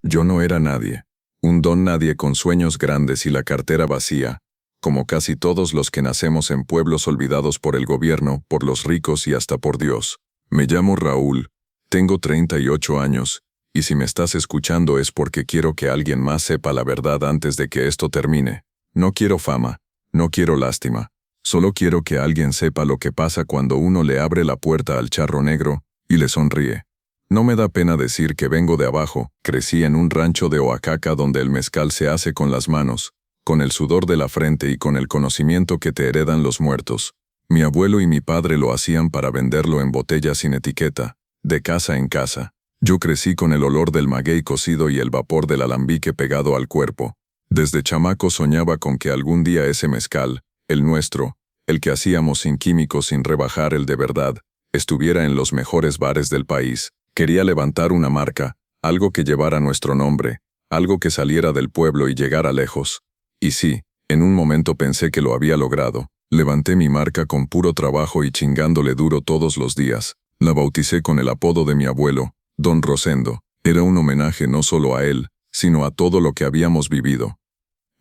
Yo no era nadie. Un don nadie con sueños grandes y la cartera vacía, como casi todos los que nacemos en pueblos olvidados por el gobierno, por los ricos y hasta por Dios. Me llamo Raúl, tengo 38 años, y si me estás escuchando es porque quiero que alguien más sepa la verdad antes de que esto termine. No quiero fama, no quiero lástima, solo quiero que alguien sepa lo que pasa cuando uno le abre la puerta al charro negro y le sonríe. No me da pena decir que vengo de abajo, crecí en un rancho de Oaxaca donde el mezcal se hace con las manos, con el sudor de la frente y con el conocimiento que te heredan los muertos. Mi abuelo y mi padre lo hacían para venderlo en botellas sin etiqueta, de casa en casa. Yo crecí con el olor del maguey cocido y el vapor del alambique pegado al cuerpo. Desde chamaco soñaba con que algún día ese mezcal, el nuestro, el que hacíamos sin químicos sin rebajar el de verdad, estuviera en los mejores bares del país. Quería levantar una marca, algo que llevara nuestro nombre, algo que saliera del pueblo y llegara lejos. Y sí, en un momento pensé que lo había logrado. Levanté mi marca con puro trabajo y chingándole duro todos los días. La bauticé con el apodo de mi abuelo, Don Rosendo. Era un homenaje no solo a él, sino a todo lo que habíamos vivido.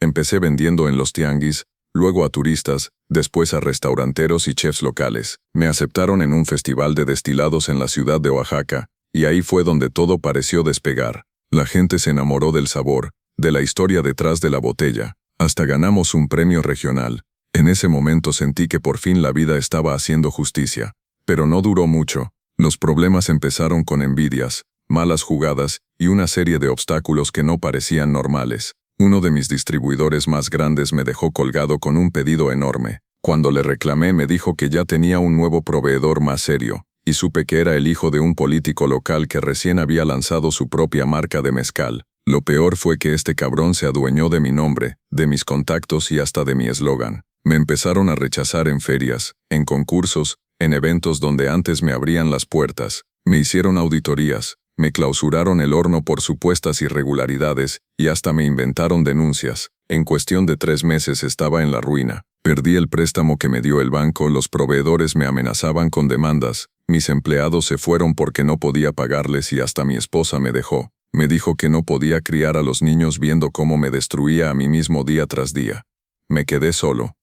Empecé vendiendo en los tianguis, luego a turistas, después a restauranteros y chefs locales. Me aceptaron en un festival de destilados en la ciudad de Oaxaca, y ahí fue donde todo pareció despegar. La gente se enamoró del sabor, de la historia detrás de la botella. Hasta ganamos un premio regional. En ese momento sentí que por fin la vida estaba haciendo justicia. Pero no duró mucho. Los problemas empezaron con envidias, malas jugadas y una serie de obstáculos que no parecían normales. Uno de mis distribuidores más grandes me dejó colgado con un pedido enorme. Cuando le reclamé me dijo que ya tenía un nuevo proveedor más serio, y supe que era el hijo de un político local que recién había lanzado su propia marca de mezcal. Lo peor fue que este cabrón se adueñó de mi nombre, de mis contactos y hasta de mi eslogan. Me empezaron a rechazar en ferias, en concursos, en eventos donde antes me abrían las puertas. Me hicieron auditorías, me clausuraron el horno por supuestas irregularidades y hasta me inventaron denuncias. En cuestión de 3 meses estaba en la ruina. Perdí el préstamo que me dio el banco, los proveedores me amenazaban con demandas, mis empleados se fueron porque no podía pagarles y hasta mi esposa me dejó. Me dijo que no podía criar a los niños viendo cómo me destruía a mí mismo día tras día. Me quedé solo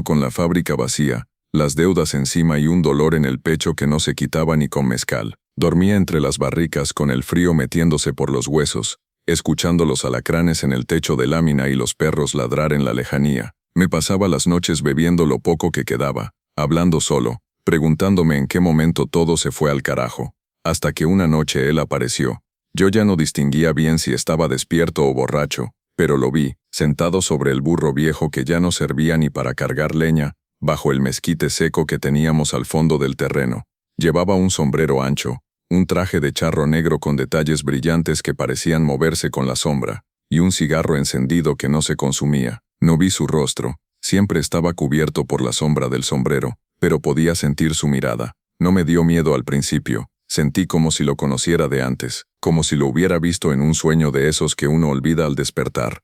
con la fábrica vacía, las deudas encima y un dolor en el pecho que no se quitaba ni con mezcal. Dormía entre las barricas con el frío metiéndose por los huesos, escuchando los alacranes en el techo de lámina y los perros ladrar en la lejanía. Me pasaba las noches bebiendo lo poco que quedaba, hablando solo, preguntándome en qué momento todo se fue al carajo. Hasta que una noche él apareció. Yo ya no distinguía bien si estaba despierto o borracho, pero lo vi, sentado sobre el burro viejo que ya no servía ni para cargar leña, bajo el mezquite seco que teníamos al fondo del terreno. Llevaba un sombrero ancho, un traje de charro negro con detalles brillantes que parecían moverse con la sombra, y un cigarro encendido que no se consumía. No vi su rostro, siempre estaba cubierto por la sombra del sombrero, pero podía sentir su mirada. No me dio miedo al principio, sentí como si lo conociera de antes, como si lo hubiera visto en un sueño de esos que uno olvida al despertar.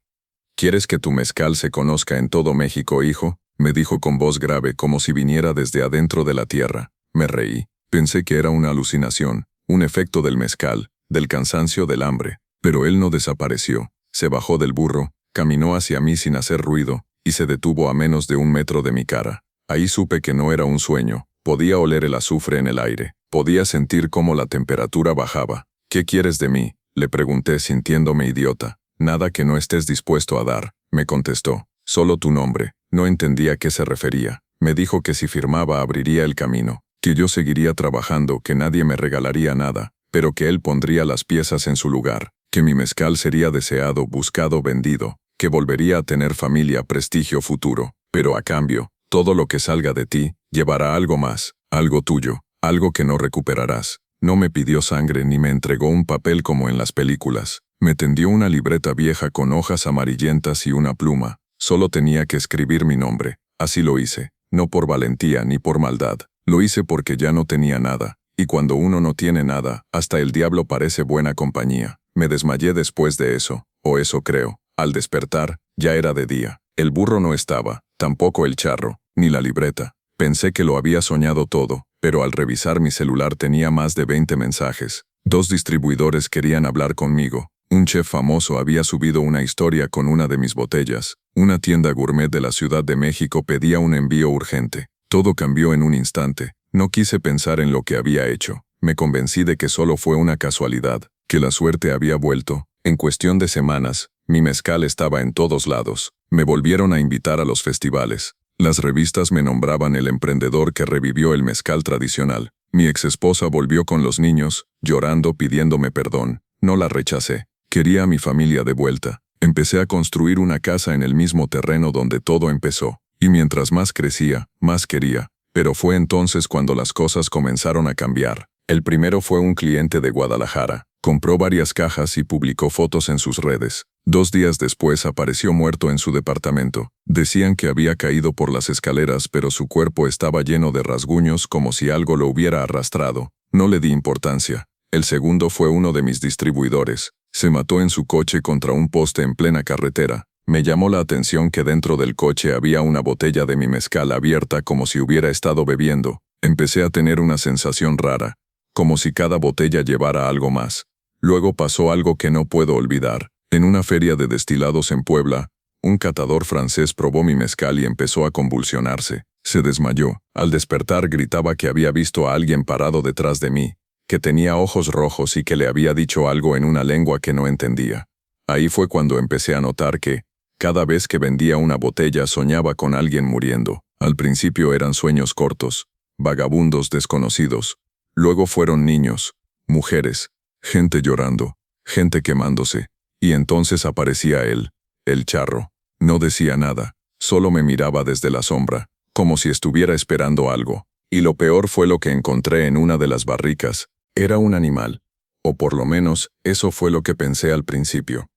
¿Quieres que tu mezcal se conozca en todo México, hijo?, me dijo con voz grave como si viniera desde adentro de la tierra. Me reí. Pensé que era una alucinación, un efecto del mezcal, del cansancio, del hambre. Pero él no desapareció. Se bajó del burro, caminó hacia mí sin hacer ruido, y se detuvo a menos de 1 metro de mi cara. Ahí supe que no era un sueño. Podía oler el azufre en el aire. Podía sentir cómo la temperatura bajaba. ¿Qué quieres de mí?, le pregunté sintiéndome idiota. Nada que no estés dispuesto a dar, me contestó. Solo tu nombre. No entendía a qué se refería. Me dijo que si firmaba abriría el camino, que yo seguiría trabajando, que nadie me regalaría nada, pero que él pondría las piezas en su lugar, que mi mezcal sería deseado, buscado, vendido, que volvería a tener familia, prestigio, futuro. Pero a cambio, todo lo que salga de ti, llevará algo más, algo tuyo, algo que no recuperarás. No me pidió sangre ni me entregó un papel como en las películas. Me tendió una libreta vieja con hojas amarillentas y una pluma. Solo tenía que escribir mi nombre. Así lo hice, no por valentía ni por maldad. Lo hice porque ya no tenía nada. Y cuando uno no tiene nada, hasta el diablo parece buena compañía. Me desmayé después de eso, o eso creo. Al despertar, ya era de día. El burro no estaba, tampoco el charro, ni la libreta. Pensé que lo había soñado todo, pero al revisar mi celular tenía más de 20 mensajes. 2 distribuidores querían hablar conmigo. Un chef famoso había subido una historia con una de mis botellas. Una tienda gourmet de la Ciudad de México pedía un envío urgente. Todo cambió en un instante. No quise pensar en lo que había hecho. Me convencí de que solo fue una casualidad, que la suerte había vuelto. En cuestión de semanas, mi mezcal estaba en todos lados. Me volvieron a invitar a los festivales. Las revistas me nombraban el emprendedor que revivió el mezcal tradicional. Mi exesposa volvió con los niños, llorando pidiéndome perdón. No la rechacé. Quería a mi familia de vuelta. Empecé a construir una casa en el mismo terreno donde todo empezó. Y mientras más crecía, más quería. Pero fue entonces cuando las cosas comenzaron a cambiar. El primero fue un cliente de Guadalajara. Compró varias cajas y publicó fotos en sus redes. 2 días después apareció muerto en su departamento. Decían que había caído por las escaleras, pero su cuerpo estaba lleno de rasguños como si algo lo hubiera arrastrado. No le di importancia. El segundo fue uno de mis distribuidores. Se mató en su coche contra un poste en plena carretera. Me llamó la atención que dentro del coche había una botella de mi mezcal abierta como si hubiera estado bebiendo. Empecé a tener una sensación rara, como si cada botella llevara algo más. Luego pasó algo que no puedo olvidar. En una feria de destilados en Puebla, un catador francés probó mi mezcal y empezó a convulsionarse. Se desmayó. Al despertar gritaba que había visto a alguien parado detrás de mí, que tenía ojos rojos y que le había dicho algo en una lengua que no entendía. Ahí fue cuando empecé a notar que, cada vez que vendía una botella soñaba con alguien muriendo. Al principio eran sueños cortos, vagabundos desconocidos. Luego fueron niños, mujeres, gente llorando, gente quemándose. Y entonces aparecía él, el charro. No decía nada, solo me miraba desde la sombra, como si estuviera esperando algo. Y lo peor fue lo que encontré en una de las barricas. Era un animal. O por lo menos, eso fue lo que pensé al principio.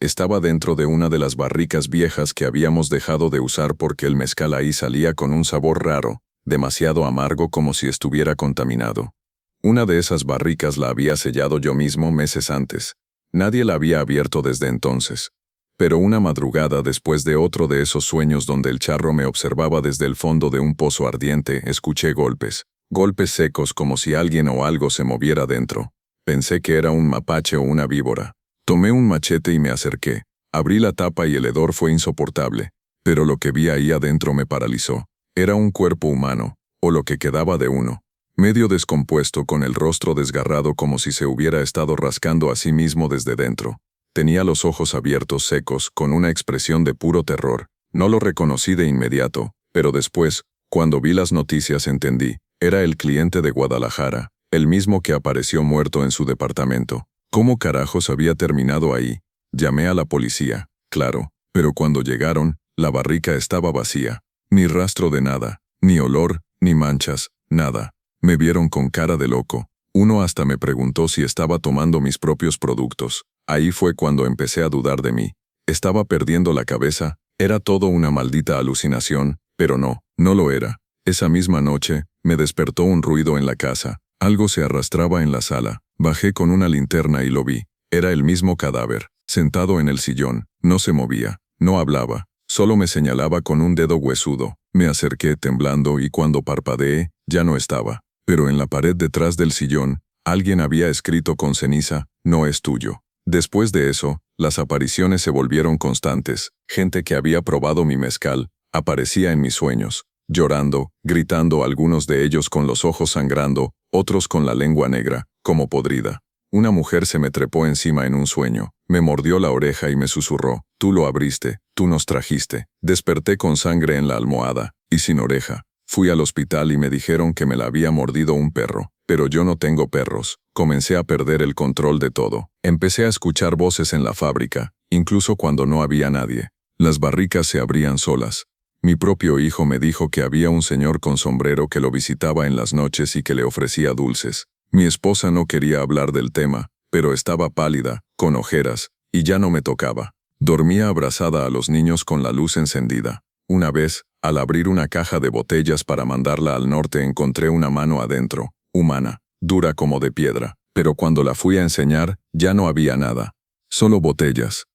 Estaba dentro de una de las barricas viejas que habíamos dejado de usar porque el mezcal ahí salía con un sabor raro, demasiado amargo como si estuviera contaminado. Una de esas barricas la había sellado yo mismo meses antes. Nadie la había abierto desde entonces. Pero una madrugada después de otro de esos sueños donde el charro me observaba desde el fondo de un pozo ardiente, escuché golpes. Golpes secos como si alguien o algo se moviera dentro. Pensé que era un mapache o una víbora. Tomé un machete y me acerqué. Abrí la tapa y el hedor fue insoportable. Pero lo que vi ahí adentro me paralizó. Era un cuerpo humano, o lo que quedaba de uno. Medio descompuesto con el rostro desgarrado como si se hubiera estado rascando a sí mismo desde dentro. Tenía los ojos abiertos secos, con una expresión de puro terror. No lo reconocí de inmediato, pero después, cuando vi las noticias entendí. Era el cliente de Guadalajara, el mismo que apareció muerto en su departamento. ¿Cómo carajos había terminado ahí? Llamé a la policía, claro, pero cuando llegaron, la barrica estaba vacía. Ni rastro de nada, ni olor, ni manchas, nada. Me vieron con cara de loco. Uno hasta me preguntó si estaba tomando mis propios productos. Ahí fue cuando empecé a dudar de mí. ¿Estaba perdiendo la cabeza? ¿Era todo una maldita alucinación? Pero no, no lo era. Esa misma noche, me despertó un ruido en la casa. Algo se arrastraba en la sala. Bajé con una linterna y lo vi. Era el mismo cadáver, sentado en el sillón. No se movía, no hablaba, solo me señalaba con un dedo huesudo. Me acerqué temblando y cuando parpadeé, ya no estaba. Pero en la pared detrás del sillón, alguien había escrito con ceniza, "No es tuyo". Después de eso, las apariciones se volvieron constantes. Gente que había probado mi mezcal, aparecía en mis sueños, llorando, gritando, algunos de ellos con los ojos sangrando, otros con la lengua negra, como podrida. Una mujer se me trepó encima en un sueño, me mordió la oreja y me susurró, "Tú lo abriste, tú nos trajiste". Desperté con sangre en la almohada, y sin oreja. Fui al hospital y me dijeron que me la había mordido un perro, pero yo no tengo perros. Comencé a perder el control de todo. Empecé a escuchar voces en la fábrica, incluso cuando no había nadie. Las barricas se abrían solas. Mi propio hijo me dijo que había un señor con sombrero que lo visitaba en las noches y que le ofrecía dulces. Mi esposa no quería hablar del tema, pero estaba pálida, con ojeras, y ya no me tocaba. Dormía abrazada a los niños con la luz encendida. Una vez, al abrir una caja de botellas para mandarla al norte, encontré una mano adentro, humana, dura como de piedra. Pero cuando la fui a enseñar, ya no había nada. Solo botellas.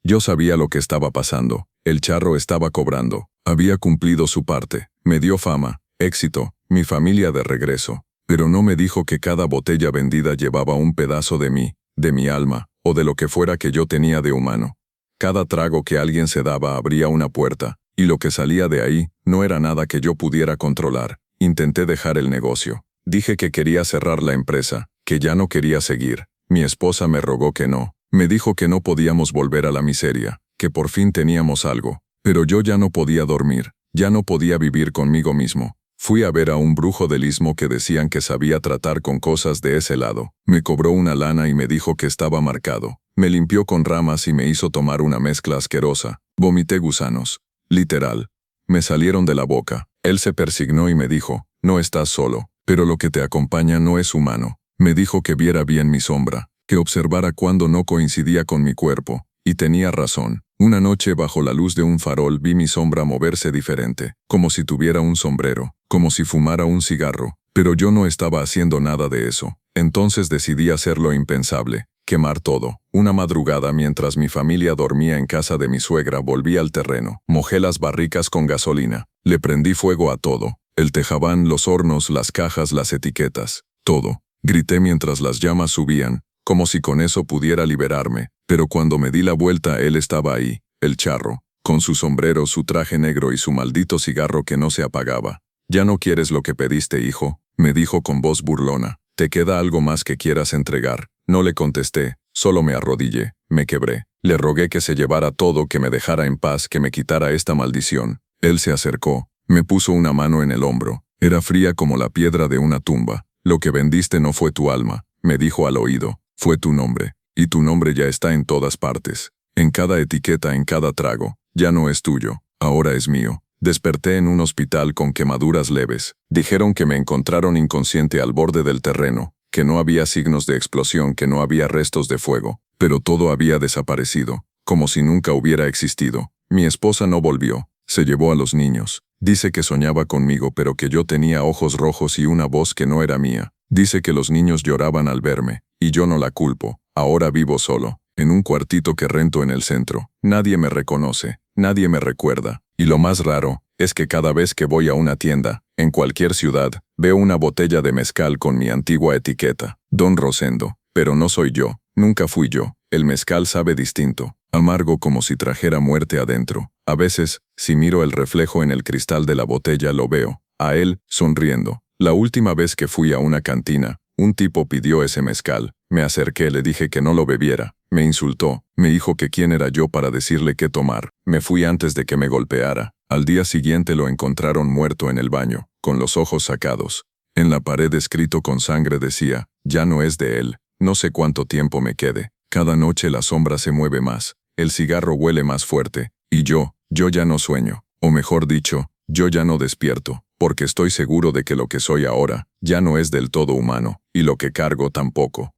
Yo sabía lo que estaba pasando. El charro estaba cobrando. Había cumplido su parte. Me dio fama, éxito, mi familia de regreso. Pero no me dijo que cada botella vendida llevaba un pedazo de mí, de mi alma. o de lo que fuera que yo tenía de humano. Cada trago que alguien se daba abría una puerta, y lo que salía de ahí no era nada que yo pudiera controlar. Intenté dejar el negocio. Dije que quería cerrar la empresa, que ya no quería seguir. Mi esposa me rogó que no. Me dijo que no podíamos volver a la miseria, que por fin teníamos algo. Pero yo ya no podía dormir, ya no podía vivir conmigo mismo. Fui a ver a un brujo del istmo que decían que sabía tratar con cosas de ese lado. Me cobró una lana y me dijo que estaba marcado. Me limpió con ramas y me hizo tomar una mezcla asquerosa. Vomité gusanos. Literal. Me salieron de la boca. Él se persignó y me dijo, no estás solo, pero lo que te acompaña no es humano. Me dijo que viera bien mi sombra, que observara cuando no coincidía con mi cuerpo, y tenía razón. Una noche bajo la luz de un farol vi mi sombra moverse diferente, como si tuviera un sombrero, como si fumara un cigarro, pero yo no estaba haciendo nada de eso. Entonces decidí hacer lo impensable, quemar todo. Una madrugada mientras mi familia dormía en casa de mi suegra volví al terreno, mojé las barricas con gasolina, le prendí fuego a todo, el tejabán, los hornos, las cajas, las etiquetas, todo. Grité mientras las llamas subían, como si con eso pudiera liberarme, pero cuando me di la vuelta él estaba ahí, el charro, con su sombrero, su traje negro y su maldito cigarro que no se apagaba. «¿Ya no quieres lo que pediste, hijo?», me dijo con voz burlona. «¿Te queda algo más que quieras entregar?». No le contesté, solo me arrodillé, me quebré. Le rogué que se llevara todo, que me dejara en paz, que me quitara esta maldición. Él se acercó, me puso una mano en el hombro. Era fría como la piedra de una tumba. «Lo que vendiste no fue tu alma», me dijo al oído, «fue tu nombre. Y tu nombre ya está en todas partes. En cada etiqueta, en cada trago. Ya no es tuyo, ahora es mío». Desperté en un hospital con quemaduras leves. Dijeron que me encontraron inconsciente al borde del terreno, que no había signos de explosión, que no había restos de fuego, pero todo había desaparecido, como si nunca hubiera existido. Mi esposa no volvió, se llevó a los niños. Dice que soñaba conmigo, pero que yo tenía ojos rojos y una voz que no era mía. Dice que los niños lloraban al verme, y yo no la culpo. Ahora vivo solo, en un cuartito que rento en el centro. Nadie me reconoce, nadie me recuerda. Y lo más raro es que cada vez que voy a una tienda, en cualquier ciudad, veo una botella de mezcal con mi antigua etiqueta, Don Rosendo. Pero no soy yo, nunca fui yo. El mezcal sabe distinto, amargo como si trajera muerte adentro. A veces, si miro el reflejo en el cristal de la botella lo veo, a él, sonriendo. La última vez que fui a una cantina, un tipo pidió ese mezcal. Me acerqué, le dije que no lo bebiera. Me insultó, me dijo que quién era yo para decirle qué tomar. Me fui antes de que me golpeara. Al día siguiente lo encontraron muerto en el baño, con los ojos sacados. En la pared escrito con sangre decía, ya no es de él. No sé cuánto tiempo me quede. Cada noche la sombra se mueve más, el cigarro huele más fuerte, y yo ya no sueño. O mejor dicho, yo ya no despierto, porque estoy seguro de que lo que soy ahora ya no es del todo humano, y lo que cargo tampoco.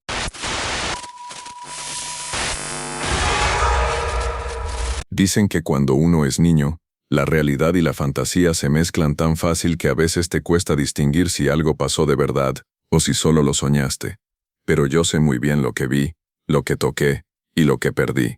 Dicen que cuando uno es niño, la realidad y la fantasía se mezclan tan fácil que a veces te cuesta distinguir si algo pasó de verdad o si solo lo soñaste. Pero yo sé muy bien lo que vi, lo que toqué y lo que perdí.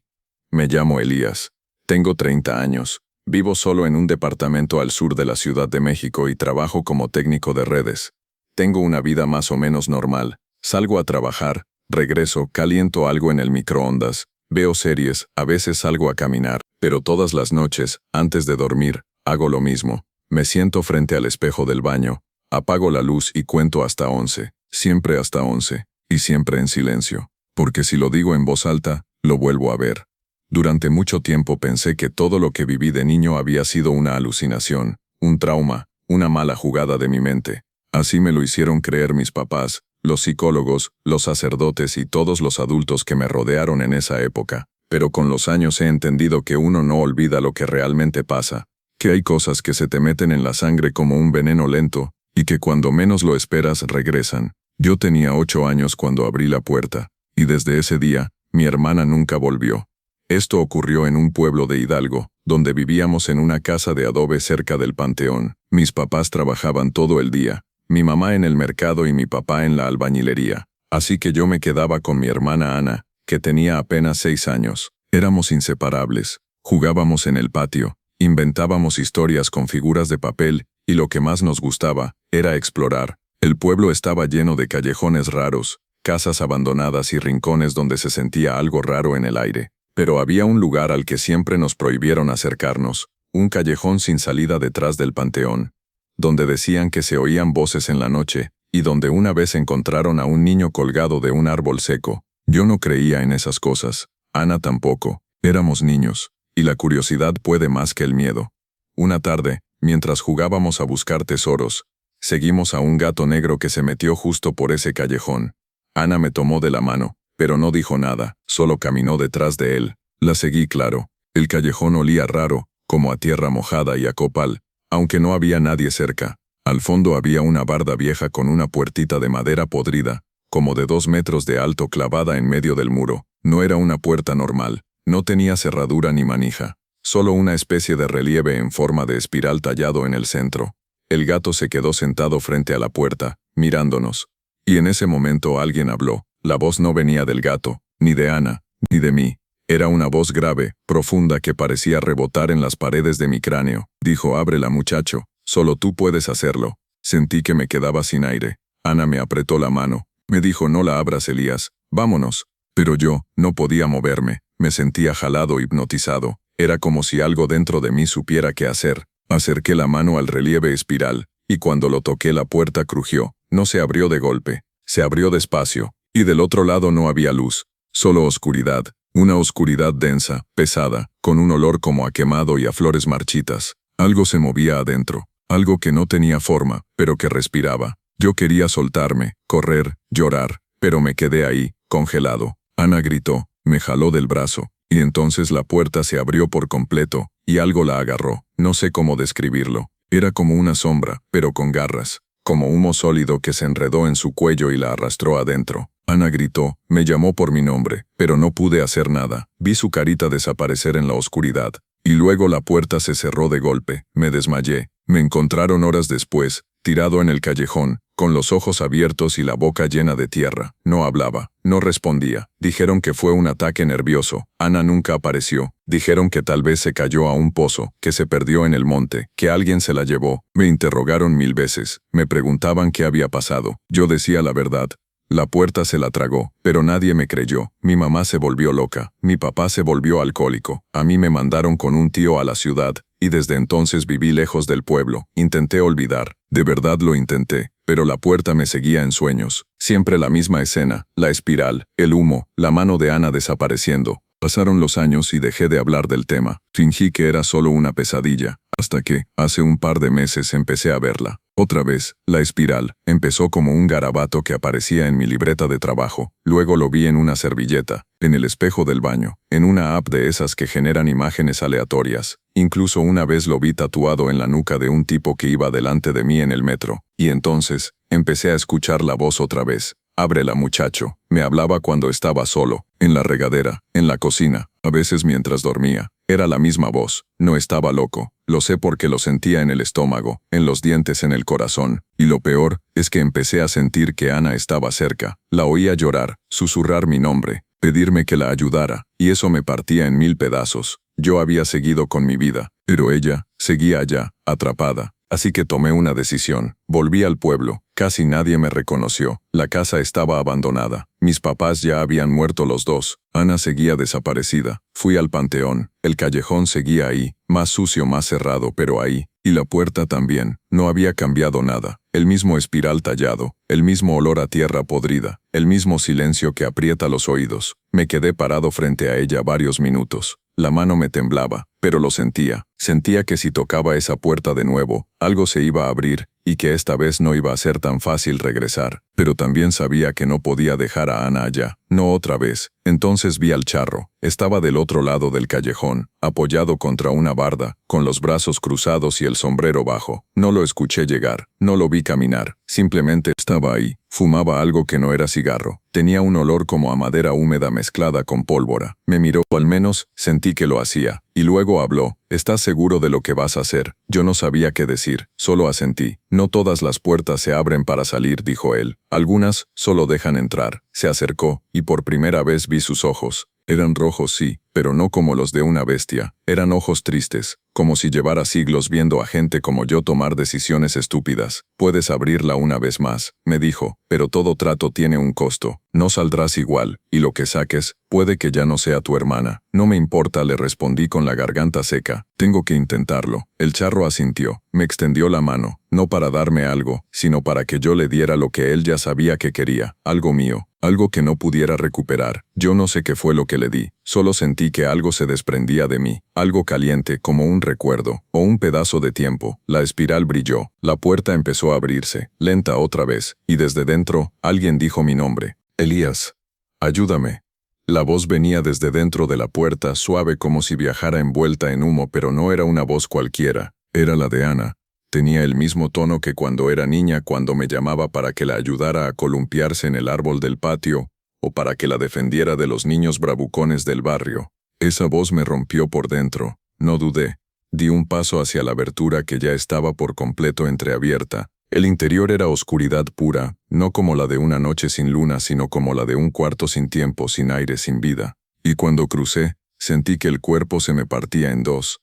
Me llamo Elías. Tengo 30 años. Vivo solo en un departamento al sur de la Ciudad de México y trabajo como técnico de redes. Tengo una vida más o menos normal. Salgo a trabajar, regreso, caliento algo en el microondas, veo series, a veces salgo a caminar, pero todas las noches, antes de dormir, hago lo mismo. Me siento frente al espejo del baño, apago la luz y cuento hasta 11, siempre hasta 11, y siempre en silencio, porque si lo digo en voz alta, lo vuelvo a ver. Durante mucho tiempo pensé que todo lo que viví de niño había sido una alucinación, un trauma, una mala jugada de mi mente. Así me lo hicieron creer mis papás, los psicólogos, los sacerdotes y todos los adultos que me rodearon en esa época. Pero con los años he entendido que uno no olvida lo que realmente pasa, que hay cosas que se te meten en la sangre como un veneno lento, y que cuando menos lo esperas regresan. Yo tenía 8 años cuando abrí la puerta, y desde ese día, mi hermana nunca volvió. Esto ocurrió en un pueblo de Hidalgo, donde vivíamos en una casa de adobe cerca del panteón. Mis papás trabajaban todo el día, mi mamá en el mercado y mi papá en la albañilería. Así que yo me quedaba con mi hermana Ana, que tenía apenas 6 años. Éramos inseparables, jugábamos en el patio, inventábamos historias con figuras de papel, y lo que más nos gustaba era explorar. El pueblo estaba lleno de callejones raros, casas abandonadas y rincones donde se sentía algo raro en el aire. Pero había un lugar al que siempre nos prohibieron acercarnos, un callejón sin salida detrás del panteón, donde decían que se oían voces en la noche, y donde una vez encontraron a un niño colgado de un árbol seco. Yo no creía en esas cosas, Ana tampoco, éramos niños, y la curiosidad puede más que el miedo. Una tarde, mientras jugábamos a buscar tesoros, seguimos a un gato negro que se metió justo por ese callejón. Ana me tomó de la mano, pero no dijo nada, solo caminó detrás de él. La seguí, claro. El callejón olía raro, como a tierra mojada y a copal, aunque no había nadie cerca. Al fondo había una barda vieja con una puertita de madera podrida, como de 2 metros de alto clavada en medio del muro. No era una puerta normal, no tenía cerradura ni manija, solo una especie de relieve en forma de espiral tallado en el centro. El gato se quedó sentado frente a la puerta, mirándonos. Y en ese momento alguien habló. La voz no venía del gato, ni de Ana, ni de mí. Era una voz grave, profunda que parecía rebotar en las paredes de mi cráneo. Dijo: ábrela, muchacho, solo tú puedes hacerlo. Sentí que me quedaba sin aire. Ana me apretó la mano. Me dijo: no la abras, Elías, vámonos. Pero yo no podía moverme, me sentía jalado, hipnotizado. Era como si algo dentro de mí supiera qué hacer. Acerqué la mano al relieve espiral, y cuando lo toqué la puerta crujió. No se abrió de golpe, se abrió despacio, y del otro lado no había luz, solo oscuridad, una oscuridad densa, pesada, con un olor como a quemado y a flores marchitas. Algo se movía adentro, algo que no tenía forma, pero que respiraba. Yo quería soltarme, correr, llorar, pero me quedé ahí, congelado. Ana gritó, me jaló del brazo, y entonces la puerta se abrió por completo, y algo la agarró. No sé cómo describirlo. Era como una sombra, pero con garras, como humo sólido que se enredó en su cuello y la arrastró adentro. Ana gritó, me llamó por mi nombre, pero no pude hacer nada. Vi su carita desaparecer en la oscuridad, y luego la puerta se cerró de golpe. Me desmayé. Me encontraron horas después, tirado en el callejón, con los ojos abiertos y la boca llena de tierra. No hablaba, no respondía. Dijeron que fue un ataque nervioso. Ana nunca apareció. Dijeron que tal vez se cayó a un pozo, que se perdió en el monte, que alguien se la llevó. Me interrogaron 1000 veces. Me preguntaban qué había pasado. Yo decía la verdad. La puerta se la tragó, pero nadie me creyó. Mi mamá se volvió loca. Mi papá se volvió alcohólico. A mí me mandaron con un tío a la ciudad, y desde entonces viví lejos del pueblo. Intenté olvidar. De verdad lo intenté, pero la puerta me seguía en sueños. Siempre la misma escena, la espiral, el humo, la mano de Ana desapareciendo. Pasaron los años y dejé de hablar del tema. Fingí que era solo una pesadilla, hasta que, hace un par de meses, empecé a verla. Otra vez, la espiral. Empezó como un garabato que aparecía en mi libreta de trabajo. Luego lo vi en una servilleta, en el espejo del baño, en una app de esas que generan imágenes aleatorias. Incluso una vez lo vi tatuado en la nuca de un tipo que iba delante de mí en el metro. Y entonces, empecé a escuchar la voz otra vez. Ábrela, muchacho. Me hablaba cuando estaba solo, en la regadera, en la cocina, a veces mientras dormía. Era la misma voz. No estaba loco. Lo sé porque lo sentía en el estómago, en los dientes, en el corazón. Y lo peor es que empecé a sentir que Ana estaba cerca. La oía llorar, susurrar mi nombre, pedirme que la ayudara, y eso me partía en 1000 pedazos. Yo había seguido con mi vida, pero ella seguía allá, atrapada. Así que tomé una decisión. Volví al pueblo. Casi nadie me reconoció. La casa estaba abandonada. Mis papás ya habían muerto los dos. Ana seguía desaparecida. Fui al panteón. El callejón seguía ahí, más sucio, más cerrado, pero ahí. Y la puerta también. No había cambiado nada. El mismo espiral tallado, el mismo olor a tierra podrida, el mismo silencio que aprieta los oídos. Me quedé parado frente a ella varios minutos. La mano me temblaba, pero lo sentía. Sentía que si tocaba esa puerta de nuevo, algo se iba a abrir, y que esta vez no iba a ser tan fácil regresar. Pero también sabía que no podía dejar a Ana allá, no otra vez. Entonces vi al charro. Estaba del otro lado del callejón, apoyado contra una barda, con los brazos cruzados y el sombrero bajo. No lo escuché llegar, no lo vi caminar, simplemente estaba ahí. Fumaba algo que no era cigarro. Tenía un olor como a madera húmeda mezclada con pólvora. Me miró, o al menos sentí que lo hacía. Y luego habló. ¿Estás seguro de lo que vas a hacer? Yo no sabía qué decir, solo asentí. No todas las puertas se abren para salir, dijo él. Algunas solo dejan entrar. Se acercó, y por primera vez vi sus ojos. Eran rojos, sí, pero no como los de una bestia. Eran ojos tristes, como si llevara siglos viendo a gente como yo tomar decisiones estúpidas. Puedes abrirla una vez más, me dijo, pero todo trato tiene un costo. No saldrás igual, y lo que saques, puede que ya no sea tu hermana. No me importa, le respondí con la garganta seca. Tengo que intentarlo. El charro asintió. Me extendió la mano, no para darme algo, sino para que yo le diera lo que él ya sabía que quería, algo mío. Algo que no pudiera recuperar. Yo no sé qué fue lo que le di, solo sentí que algo se desprendía de mí, algo caliente como un recuerdo, o un pedazo de tiempo. La espiral brilló, la puerta empezó a abrirse, lenta otra vez, y desde dentro, alguien dijo mi nombre. Elías. Ayúdame. La voz venía desde dentro de la puerta, suave como si viajara envuelta en humo, pero no era una voz cualquiera, era la de Ana. Tenía el mismo tono que cuando era niña, cuando me llamaba para que la ayudara a columpiarse en el árbol del patio, o para que la defendiera de los niños bravucones del barrio. Esa voz me rompió por dentro. No dudé. Di un paso hacia la abertura que ya estaba por completo entreabierta. El interior era oscuridad pura, no como la de una noche sin luna, sino como la de un cuarto sin tiempo, sin aire, sin vida. Y cuando crucé, sentí que el cuerpo se me partía en dos.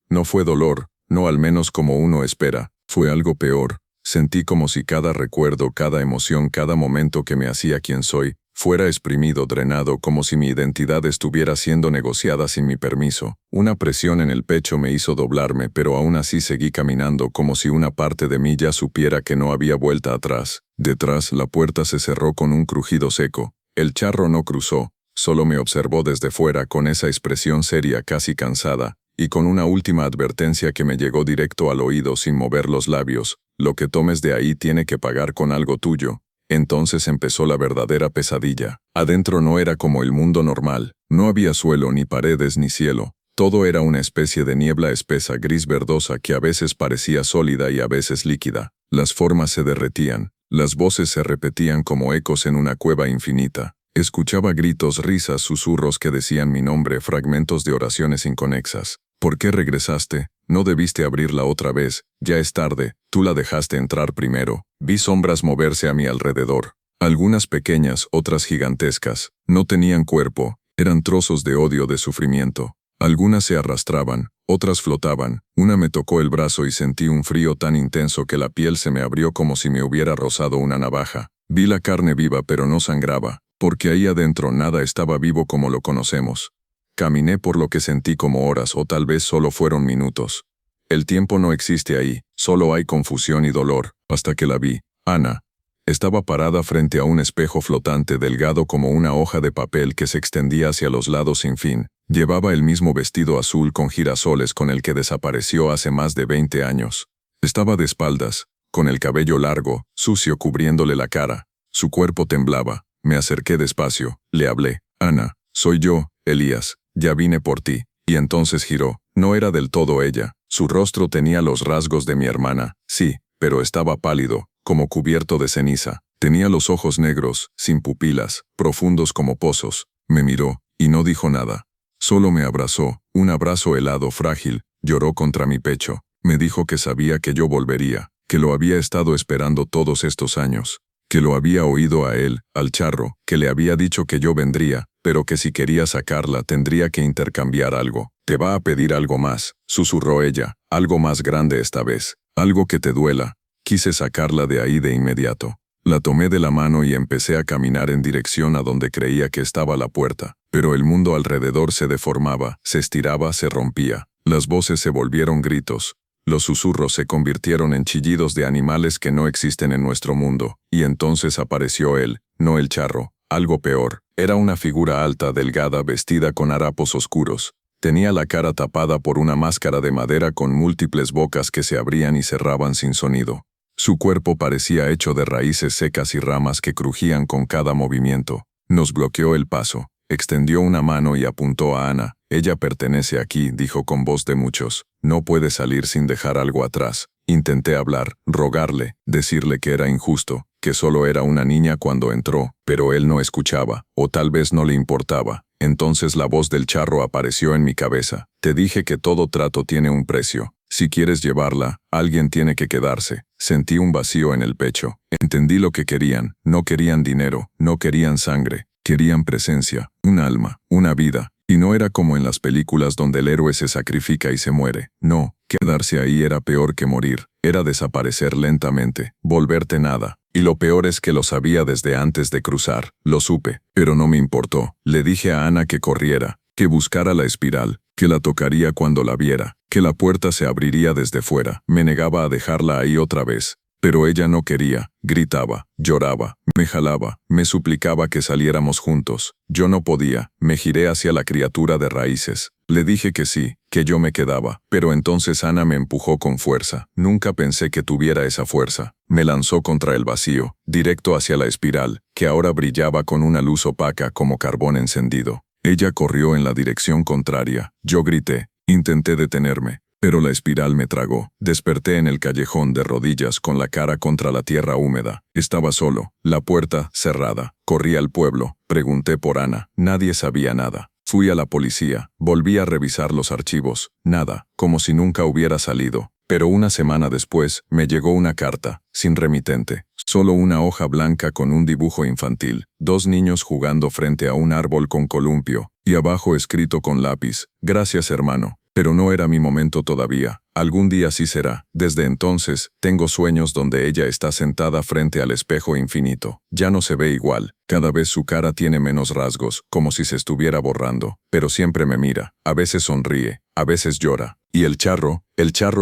No fue dolor, no al menos como uno espera, fue algo peor. Sentí como si cada recuerdo, cada emoción, cada momento que me hacía quien soy, fuera exprimido, drenado, como si mi identidad estuviera siendo negociada sin mi permiso. Una presión en el pecho me hizo doblarme, pero aún así seguí caminando como si una parte de mí ya supiera que no había vuelta atrás. Detrás, la puerta se cerró con un crujido seco. El charro no cruzó, solo me observó desde fuera con esa expresión seria, casi cansada, y con una última advertencia que me llegó directo al oído sin mover los labios: lo que tomes de ahí tiene que pagar con algo tuyo. Entonces empezó la verdadera pesadilla. Adentro no era como el mundo normal. No había suelo, ni paredes, ni cielo. Todo era una especie de niebla espesa, gris verdosa, que a veces parecía sólida y a veces líquida. Las formas se derretían. Las voces se repetían como ecos en una cueva infinita. Escuchaba gritos, risas, susurros que decían mi nombre, fragmentos de oraciones inconexas. ¿Por qué regresaste? No debiste abrirla otra vez. Ya es tarde. Tú la dejaste entrar primero. Vi sombras moverse a mi alrededor. Algunas pequeñas, otras gigantescas. No tenían cuerpo. Eran trozos de odio, de sufrimiento. Algunas se arrastraban, otras flotaban. Una me tocó el brazo y sentí un frío tan intenso que la piel se me abrió como si me hubiera rozado una navaja. Vi la carne viva, pero no sangraba, porque ahí adentro nada estaba vivo como lo conocemos. Caminé por lo que sentí como horas, o tal vez solo fueron minutos. El tiempo no existe ahí, solo hay confusión y dolor, hasta que la vi. Ana. Estaba parada frente a un espejo flotante, delgado como una hoja de papel que se extendía hacia los lados sin fin. Llevaba el mismo vestido azul con girasoles con el que desapareció hace más de 20 años. Estaba de espaldas, con el cabello largo, sucio, cubriéndole la cara. Su cuerpo temblaba. Me acerqué despacio, le hablé. Ana, soy yo, Elías. Ya vine por ti. Y entonces giró. No era del todo ella. Su rostro tenía los rasgos de mi hermana, sí, pero estaba pálido, como cubierto de ceniza. Tenía los ojos negros, sin pupilas, profundos como pozos. Me miró, y no dijo nada. Solo me abrazó, un abrazo helado, frágil. Lloró contra mi pecho. Me dijo que sabía que yo volvería, que lo había estado esperando todos estos años, que lo había oído a él, al charro, que le había dicho que yo vendría, pero que si quería sacarla tendría que intercambiar algo. Te va a pedir algo más, susurró ella, algo más grande esta vez, algo que te duela. Quise sacarla de ahí de inmediato. La tomé de la mano y empecé a caminar en dirección a donde creía que estaba la puerta, pero el mundo alrededor se deformaba, se estiraba, se rompía. Las voces se volvieron gritos. Los susurros se convirtieron en chillidos de animales que no existen en nuestro mundo, y entonces apareció él, no el charro, algo peor. Era una figura alta, delgada, vestida con harapos oscuros. Tenía la cara tapada por una máscara de madera con múltiples bocas que se abrían y cerraban sin sonido. Su cuerpo parecía hecho de raíces secas y ramas que crujían con cada movimiento. Nos bloqueó el paso. Extendió una mano y apuntó a Ana. Ella pertenece aquí, dijo con voz de muchos. No puede salir sin dejar algo atrás. Intenté hablar, rogarle, decirle que era injusto, que solo era una niña cuando entró, pero él no escuchaba, o tal vez no le importaba. Entonces la voz del charro apareció en mi cabeza. Te dije que todo trato tiene un precio. Si quieres llevarla, alguien tiene que quedarse. Sentí un vacío en el pecho. Entendí lo que querían. No querían dinero, no querían sangre. Querían presencia, un alma, una vida. Y no era como en las películas donde el héroe se sacrifica y se muere. No, quedarse ahí era peor que morir. Era desaparecer lentamente, volverte nada. Y lo peor es que lo sabía desde antes de cruzar. Lo supe, pero no me importó. Le dije a Ana que corriera, que buscara la espiral, que la tocaría cuando la viera, que la puerta se abriría desde fuera. Me negaba a dejarla ahí otra vez. Pero ella no quería, gritaba, lloraba, me jalaba, me suplicaba que saliéramos juntos. Yo no podía, me giré hacia la criatura de raíces. Le dije que sí, que yo me quedaba, pero entonces Ana me empujó con fuerza. Nunca pensé que tuviera esa fuerza. Me lanzó contra el vacío, directo hacia la espiral, que ahora brillaba con una luz opaca como carbón encendido. Ella corrió en la dirección contraria. Yo grité, intenté detenerme. Pero la espiral me tragó. Desperté en el callejón de rodillas con la cara contra la tierra húmeda. Estaba solo, la puerta cerrada. Corrí al pueblo, pregunté por Ana. Nadie sabía nada. Fui a la policía, volví a revisar los archivos. Nada, como si nunca hubiera salido. Pero una semana después, me llegó una carta, sin remitente. Solo una hoja blanca con un dibujo infantil. 2 niños jugando frente a un árbol con columpio. Y abajo escrito con lápiz: gracias, hermano. Pero no era mi momento todavía. Algún día sí será. Desde entonces, tengo sueños donde ella está sentada frente al espejo infinito. Ya no se ve igual. Cada vez su cara tiene menos rasgos, como si se estuviera borrando. Pero siempre me mira. A veces sonríe, a veces llora. Y el charro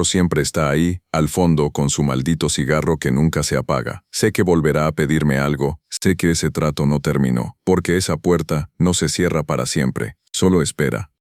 siempre está ahí, al fondo, con su maldito cigarro que nunca se apaga. Sé que volverá a pedirme algo. Sé que ese trato no terminó. Porque esa puerta no se cierra para siempre. Solo espera.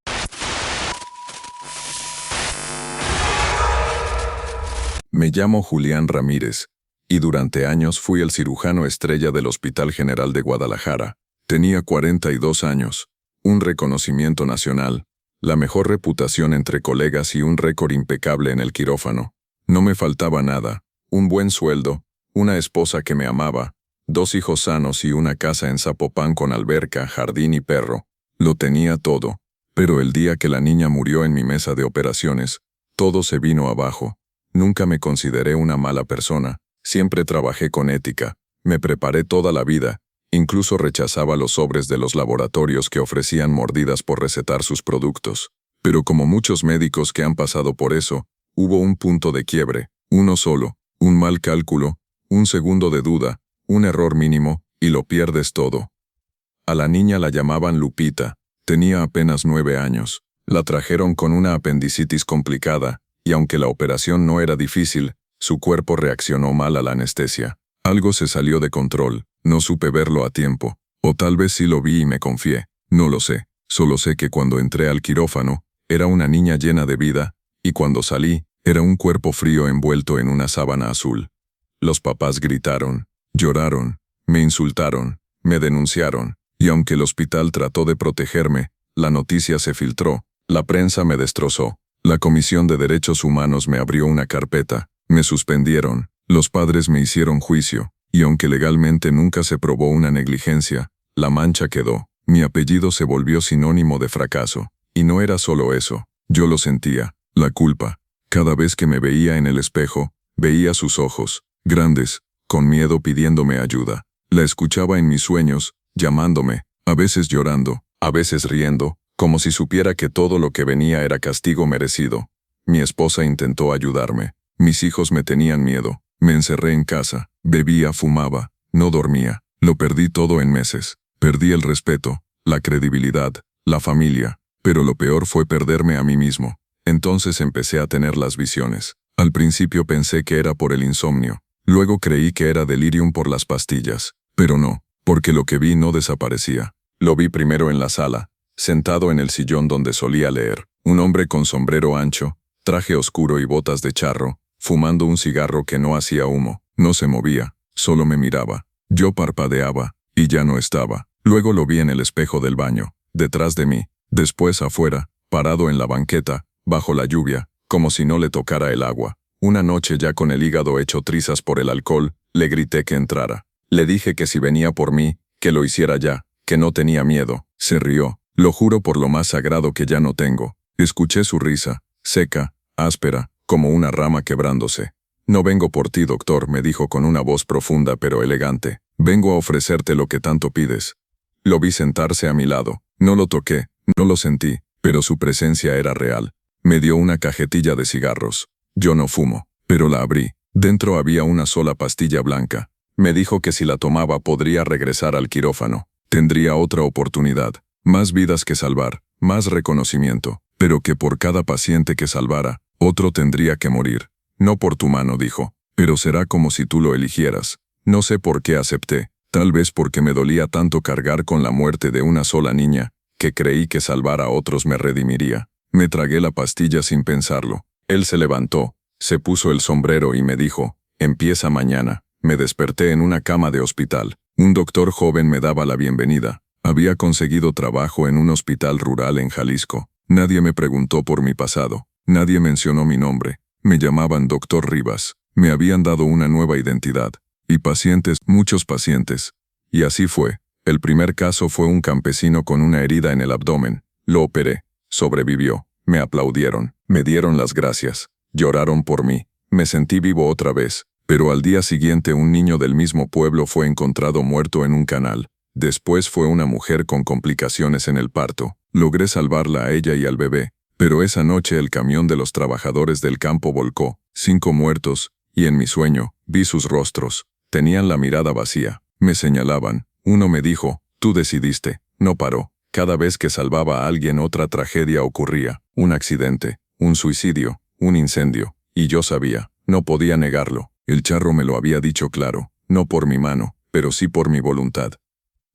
Me llamo Julián Ramírez, y durante años fui el cirujano estrella del Hospital General de Guadalajara. Tenía 42 años, un reconocimiento nacional, la mejor reputación entre colegas y un récord impecable en el quirófano. No me faltaba nada, un buen sueldo, una esposa que me amaba, 2 hijos sanos y una casa en Zapopan con alberca, jardín y perro. Lo tenía todo, pero el día que la niña murió en mi mesa de operaciones, todo se vino abajo. Nunca me consideré una mala persona, siempre trabajé con ética, me preparé toda la vida, incluso rechazaba los sobres de los laboratorios que ofrecían mordidas por recetar sus productos. Pero como muchos médicos que han pasado por eso, hubo un punto de quiebre, uno solo, un mal cálculo, un segundo de duda, un error mínimo, y lo pierdes todo. A la niña la llamaban Lupita, tenía apenas 9 años, la trajeron con una apendicitis complicada, y aunque la operación no era difícil, su cuerpo reaccionó mal a la anestesia. Algo se salió de control, no supe verlo a tiempo, o tal vez sí lo vi y me confié, no lo sé. Solo sé que cuando entré al quirófano, era una niña llena de vida, y cuando salí, era un cuerpo frío envuelto en una sábana azul. Los papás gritaron, lloraron, me insultaron, me denunciaron, y aunque el hospital trató de protegerme, la noticia se filtró, la prensa me destrozó. La Comisión de Derechos Humanos me abrió una carpeta, me suspendieron, los padres me hicieron juicio, y aunque legalmente nunca se probó una negligencia, la mancha quedó. Mi apellido se volvió sinónimo de fracaso. Y no era solo eso, yo lo sentía, la culpa. Cada vez que me veía en el espejo, veía sus ojos, grandes, con miedo pidiéndome ayuda. La escuchaba en mis sueños, llamándome, a veces llorando, a veces riendo, como si supiera que todo lo que venía era castigo merecido. Mi esposa intentó ayudarme. Mis hijos me tenían miedo. Me encerré en casa. Bebía, fumaba. No dormía. Lo perdí todo en meses. Perdí el respeto, la credibilidad, la familia. Pero lo peor fue perderme a mí mismo. Entonces empecé a tener las visiones. Al principio pensé que era por el insomnio. Luego creí que era delirium por las pastillas. Pero no, porque lo que vi no desaparecía. Lo vi primero en la sala, sentado en el sillón donde solía leer, un hombre con sombrero ancho, traje oscuro y botas de charro, fumando un cigarro que no hacía humo, no se movía, solo me miraba. Yo parpadeaba, y ya no estaba. Luego lo vi en el espejo del baño, detrás de mí, después afuera, parado en la banqueta, bajo la lluvia, como si no le tocara el agua. Una noche ya con el hígado hecho trizas por el alcohol, le grité que entrara. Le dije que si venía por mí, que lo hiciera ya, que no tenía miedo. Se rió. Lo juro por lo más sagrado que ya no tengo. Escuché su risa, seca, áspera, como una rama quebrándose. No vengo por ti, doctor, me dijo con una voz profunda pero elegante. Vengo a ofrecerte lo que tanto pides. Lo vi sentarse a mi lado. No lo toqué, no lo sentí, pero su presencia era real. Me dio una cajetilla de cigarros. Yo no fumo, pero la abrí. Dentro había una sola pastilla blanca. Me dijo que si la tomaba podría regresar al quirófano. Tendría otra oportunidad. Más vidas que salvar, más reconocimiento. Pero que por cada paciente que salvara, otro tendría que morir. No por tu mano, dijo. Pero será como si tú lo eligieras. No sé por qué acepté. Tal vez porque me dolía tanto cargar con la muerte de una sola niña, que creí que salvar a otros me redimiría. Me tragué la pastilla sin pensarlo. Él se levantó, se puso el sombrero y me dijo, empieza mañana. Me desperté en una cama de hospital. Un doctor joven me daba la bienvenida. Había conseguido trabajo en un hospital rural en Jalisco. Nadie me preguntó por mi pasado. Nadie mencionó mi nombre. Me llamaban Dr. Rivas. Me habían dado una nueva identidad. Y pacientes, muchos pacientes. Y así fue. El primer caso fue un campesino con una herida en el abdomen. Lo operé. Sobrevivió. Me aplaudieron. Me dieron las gracias. Lloraron por mí. Me sentí vivo otra vez. Pero al día siguiente un niño del mismo pueblo fue encontrado muerto en un canal. Después fue una mujer con complicaciones en el parto. Logré salvarla a ella y al bebé. Pero esa noche el camión de los trabajadores del campo volcó. 5 muertos. Y en mi sueño, vi sus rostros. Tenían la mirada vacía. Me señalaban. Uno me dijo, tú decidiste. No paró. Cada vez que salvaba a alguien otra tragedia ocurría. Un accidente, un suicidio, un incendio. Y yo sabía. No podía negarlo. El charro me lo había dicho claro. No por mi mano, pero sí por mi voluntad.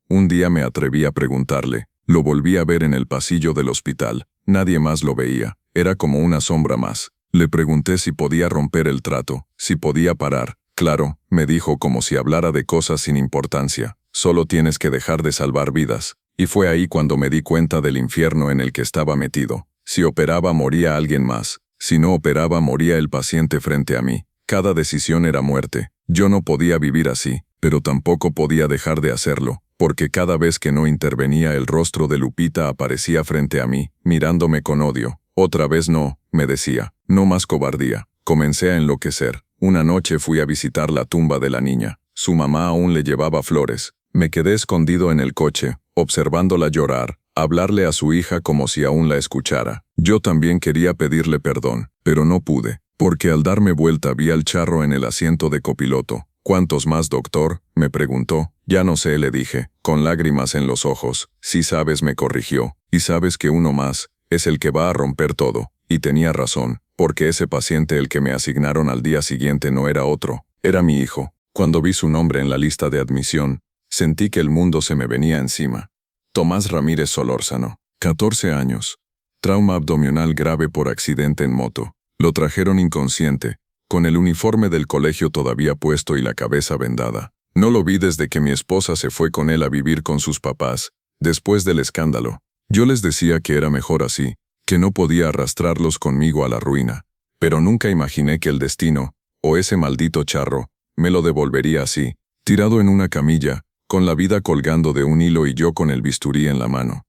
Un día me atreví a preguntarle. Lo volví a ver en el pasillo del hospital. Nadie más lo veía. Era como una sombra más. Le pregunté si podía romper el trato, si podía parar. Claro, me dijo como si hablara de cosas sin importancia. Solo tienes que dejar de salvar vidas. Y fue ahí cuando me di cuenta del infierno en el que estaba metido. Si operaba moría alguien más. Si no operaba moría el paciente frente a mí. Cada decisión era muerte. Yo no podía vivir así, pero tampoco podía dejar de hacerlo, porque cada vez que no intervenía el rostro de Lupita aparecía frente a mí, mirándome con odio. Otra vez no, me decía, no más cobardía. Comencé a enloquecer. Una noche fui a visitar la tumba de la niña. Su mamá aún le llevaba flores. Me quedé escondido en el coche, observándola llorar, hablarle a su hija como si aún la escuchara. Yo también quería pedirle perdón, pero no pude, porque al darme vuelta vi al charro en el asiento de copiloto. ¿Cuántos más, doctor?, me preguntó. Ya no sé, le dije, con lágrimas en los ojos. Sí sabes, me corrigió. Y sabes que uno más es el que va a romper todo. Y tenía razón, porque ese paciente el que me asignaron al día siguiente no era otro, era mi hijo. Cuando vi su nombre en la lista de admisión, sentí que el mundo se me venía encima. Tomás Ramírez Solórzano, 14 años. Trauma abdominal grave por accidente en moto. Lo trajeron inconsciente, con el uniforme del colegio todavía puesto y la cabeza vendada. No lo vi desde que mi esposa se fue con él a vivir con sus papás, después del escándalo. Yo les decía que era mejor así, que no podía arrastrarlos conmigo a la ruina. Pero nunca imaginé que el destino, o ese maldito charro, me lo devolvería así, tirado en una camilla, con la vida colgando de un hilo y yo con el bisturí en la mano.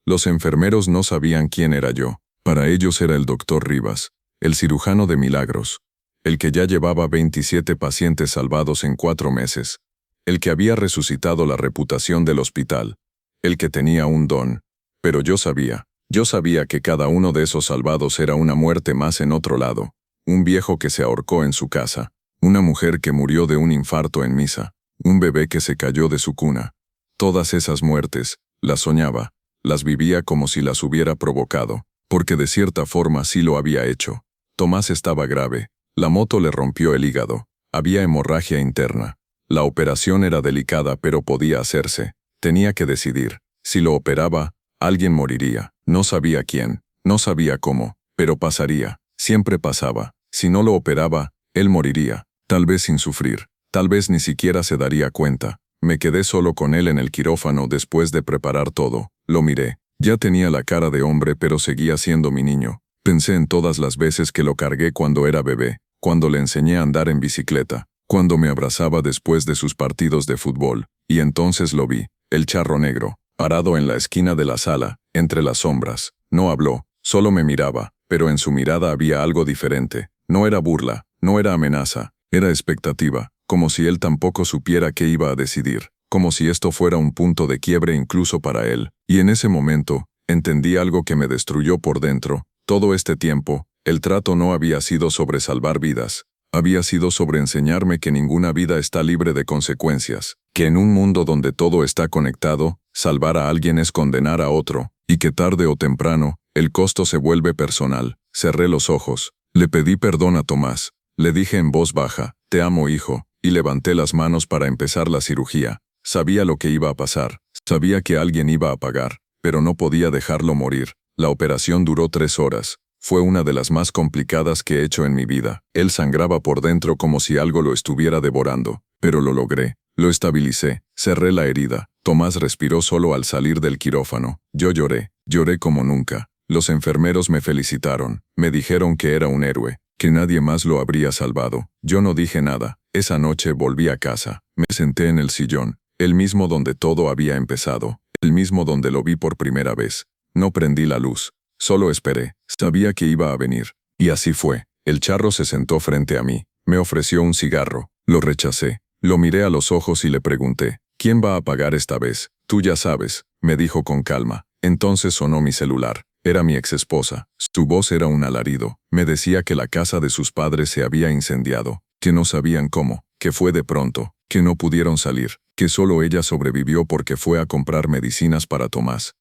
Los enfermeros no sabían quién era yo. Para ellos era el doctor Rivas, el cirujano de milagros, el que ya llevaba 27 pacientes salvados en 4 meses, el que había resucitado la reputación del hospital, el que tenía un don. Pero yo sabía que cada uno de esos salvados era una muerte más en otro lado, un viejo que se ahorcó en su casa, una mujer que murió de un infarto en misa, un bebé que se cayó de su cuna. Todas esas muertes, las soñaba, las vivía como si las hubiera provocado, porque de cierta forma sí lo había hecho. Tomás estaba grave, la moto le rompió el hígado, había hemorragia interna. La operación era delicada pero podía hacerse. Tenía que decidir. Si lo operaba, alguien moriría. No sabía quién, no sabía cómo, pero pasaría. Siempre pasaba. Si no lo operaba, él moriría. Tal vez sin sufrir. Tal vez ni siquiera se daría cuenta. Me quedé solo con él en el quirófano después de preparar todo. Lo miré. Ya tenía la cara de hombre pero seguía siendo mi niño. Pensé en todas las veces que lo cargué cuando era bebé, cuando le enseñé a andar en bicicleta, cuando me abrazaba después de sus partidos de fútbol, y entonces lo vi, el charro negro, parado en la esquina de la sala, entre las sombras. No habló, solo me miraba, pero en su mirada había algo diferente. No era burla, no era amenaza, era expectativa, como si él tampoco supiera qué iba a decidir. como si esto fuera un punto de quiebre incluso para él. Y en ese momento, entendí algo que me destruyó por dentro. Todo este tiempo, el trato no había sido sobre salvar vidas. Había sido sobre enseñarme que ninguna vida está libre de consecuencias, que en un mundo donde todo está conectado, salvar a alguien es condenar a otro, y que tarde o temprano, el costo se vuelve personal. Cerré los ojos. Le pedí perdón a Tomás. Le dije en voz baja, «Te amo, hijo», y levanté las manos para empezar la cirugía. Sabía lo que iba a pasar. Sabía que alguien iba a pagar, pero no podía dejarlo morir. La operación duró 3 horas. Fue una de las más complicadas que he hecho en mi vida. Él sangraba por dentro como si algo lo estuviera devorando, pero lo logré. Lo estabilicé. Cerré la herida. Tomás respiró solo al salir del quirófano. Yo lloré como nunca. Los enfermeros me felicitaron. Me dijeron que era un héroe, que nadie más lo habría salvado. Yo no dije nada. Esa noche volví a casa. Me senté en el sillón, el mismo donde todo había empezado, el mismo donde lo vi por primera vez. No prendí la luz. Solo esperé. Sabía que iba a venir. Y así fue. El charro se sentó frente a mí. Me ofreció un cigarro. Lo rechacé. Lo miré a los ojos y le pregunté, «¿Quién va a pagar esta vez?» «Tú ya sabes», me dijo con calma. Entonces sonó mi celular. Era mi exesposa. Su voz era un alarido. Me decía que la casa de sus padres se había incendiado, que no sabían cómo, que fue de pronto, que no pudieron salir, que solo ella sobrevivió porque fue a comprar medicinas para Tomás,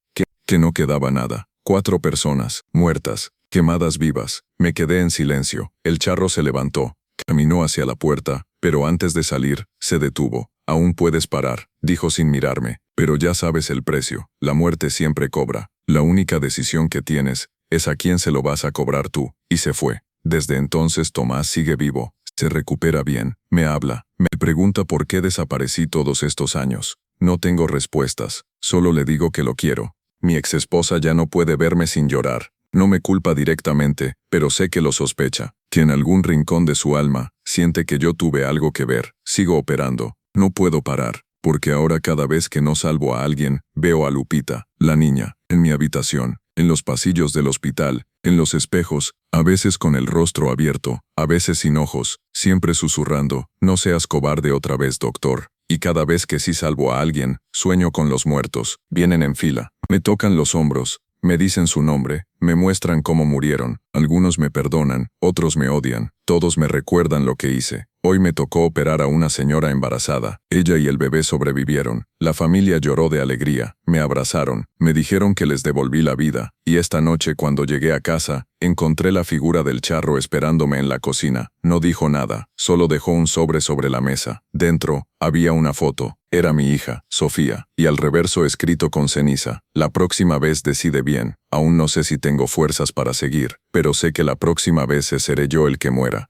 que no quedaba nada. 4 personas, muertas, quemadas vivas. Me quedé en silencio. El charro se levantó, caminó hacia la puerta, pero antes de salir, se detuvo. «Aún puedes parar», dijo sin mirarme, «pero ya sabes el precio. La muerte siempre cobra. La única decisión que tienes es a quién se lo vas a cobrar tú». Y se fue. Desde entonces Tomás sigue vivo. Se recupera bien. Me habla. Me pregunta por qué desaparecí todos estos años. No tengo respuestas. Solo le digo que lo quiero. Mi exesposa ya no puede verme sin llorar. No me culpa directamente, pero sé que lo sospecha, que en algún rincón de su alma siente que yo tuve algo que ver. Sigo operando. No puedo parar, porque ahora cada vez que no salvo a alguien, veo a Lupita, la niña, en mi habitación, en los pasillos del hospital, en los espejos, a veces con el rostro abierto, a veces sin ojos, siempre susurrando, «No seas cobarde otra vez, doctor». Y cada vez que sí salvo a alguien, sueño con los muertos. Vienen en fila, me tocan los hombros, me dicen su nombre, me muestran cómo murieron. Algunos me perdonan, otros me odian, todos me recuerdan lo que hice. Hoy me tocó operar a una señora embarazada. Ella y el bebé sobrevivieron. La familia lloró de alegría, me abrazaron, me dijeron que les devolví la vida. Y esta noche cuando llegué a casa, encontré la figura del charro esperándome en la cocina. No dijo nada, solo dejó un sobre la mesa. Dentro, había una foto. Era mi hija, Sofía, y al reverso escrito con ceniza, «La próxima vez decide bien. Aún no sé si tengo fuerzas para seguir, pero sé que la próxima vez seré yo el que muera».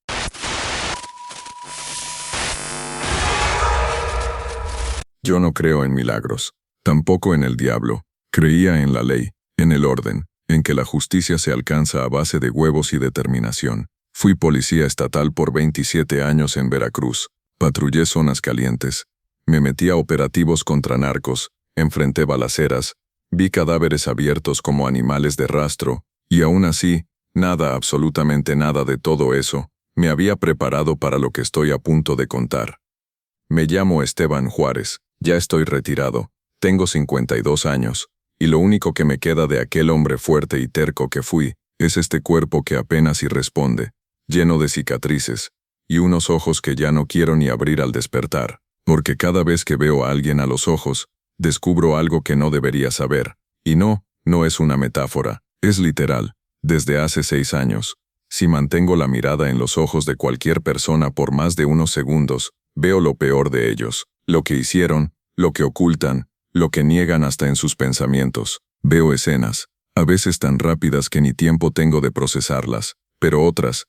Yo no creo en milagros, tampoco en el diablo. Creía en la ley, en el orden, en que la justicia se alcanza a base de huevos y determinación. Fui policía estatal por 27 años en Veracruz. Patrullé zonas calientes. Me metí a operativos contra narcos, enfrenté balaceras, vi cadáveres abiertos como animales de rastro, y aún así, nada, absolutamente nada de todo eso, me había preparado para lo que estoy a punto de contar. Me llamo Esteban Juárez. Ya estoy retirado, tengo 52 años, y lo único que me queda de aquel hombre fuerte y terco que fui, es este cuerpo que apenas y responde, lleno de cicatrices, y unos ojos que ya no quiero ni abrir al despertar, porque cada vez que veo a alguien a los ojos, descubro algo que no debería saber, y no es una metáfora, es literal. Desde hace 6 años, si mantengo la mirada en los ojos de cualquier persona por más de unos segundos, veo lo peor de ellos. Lo que hicieron, lo que ocultan, lo que niegan hasta en sus pensamientos. Veo escenas, a veces tan rápidas que ni tiempo tengo de procesarlas, pero otras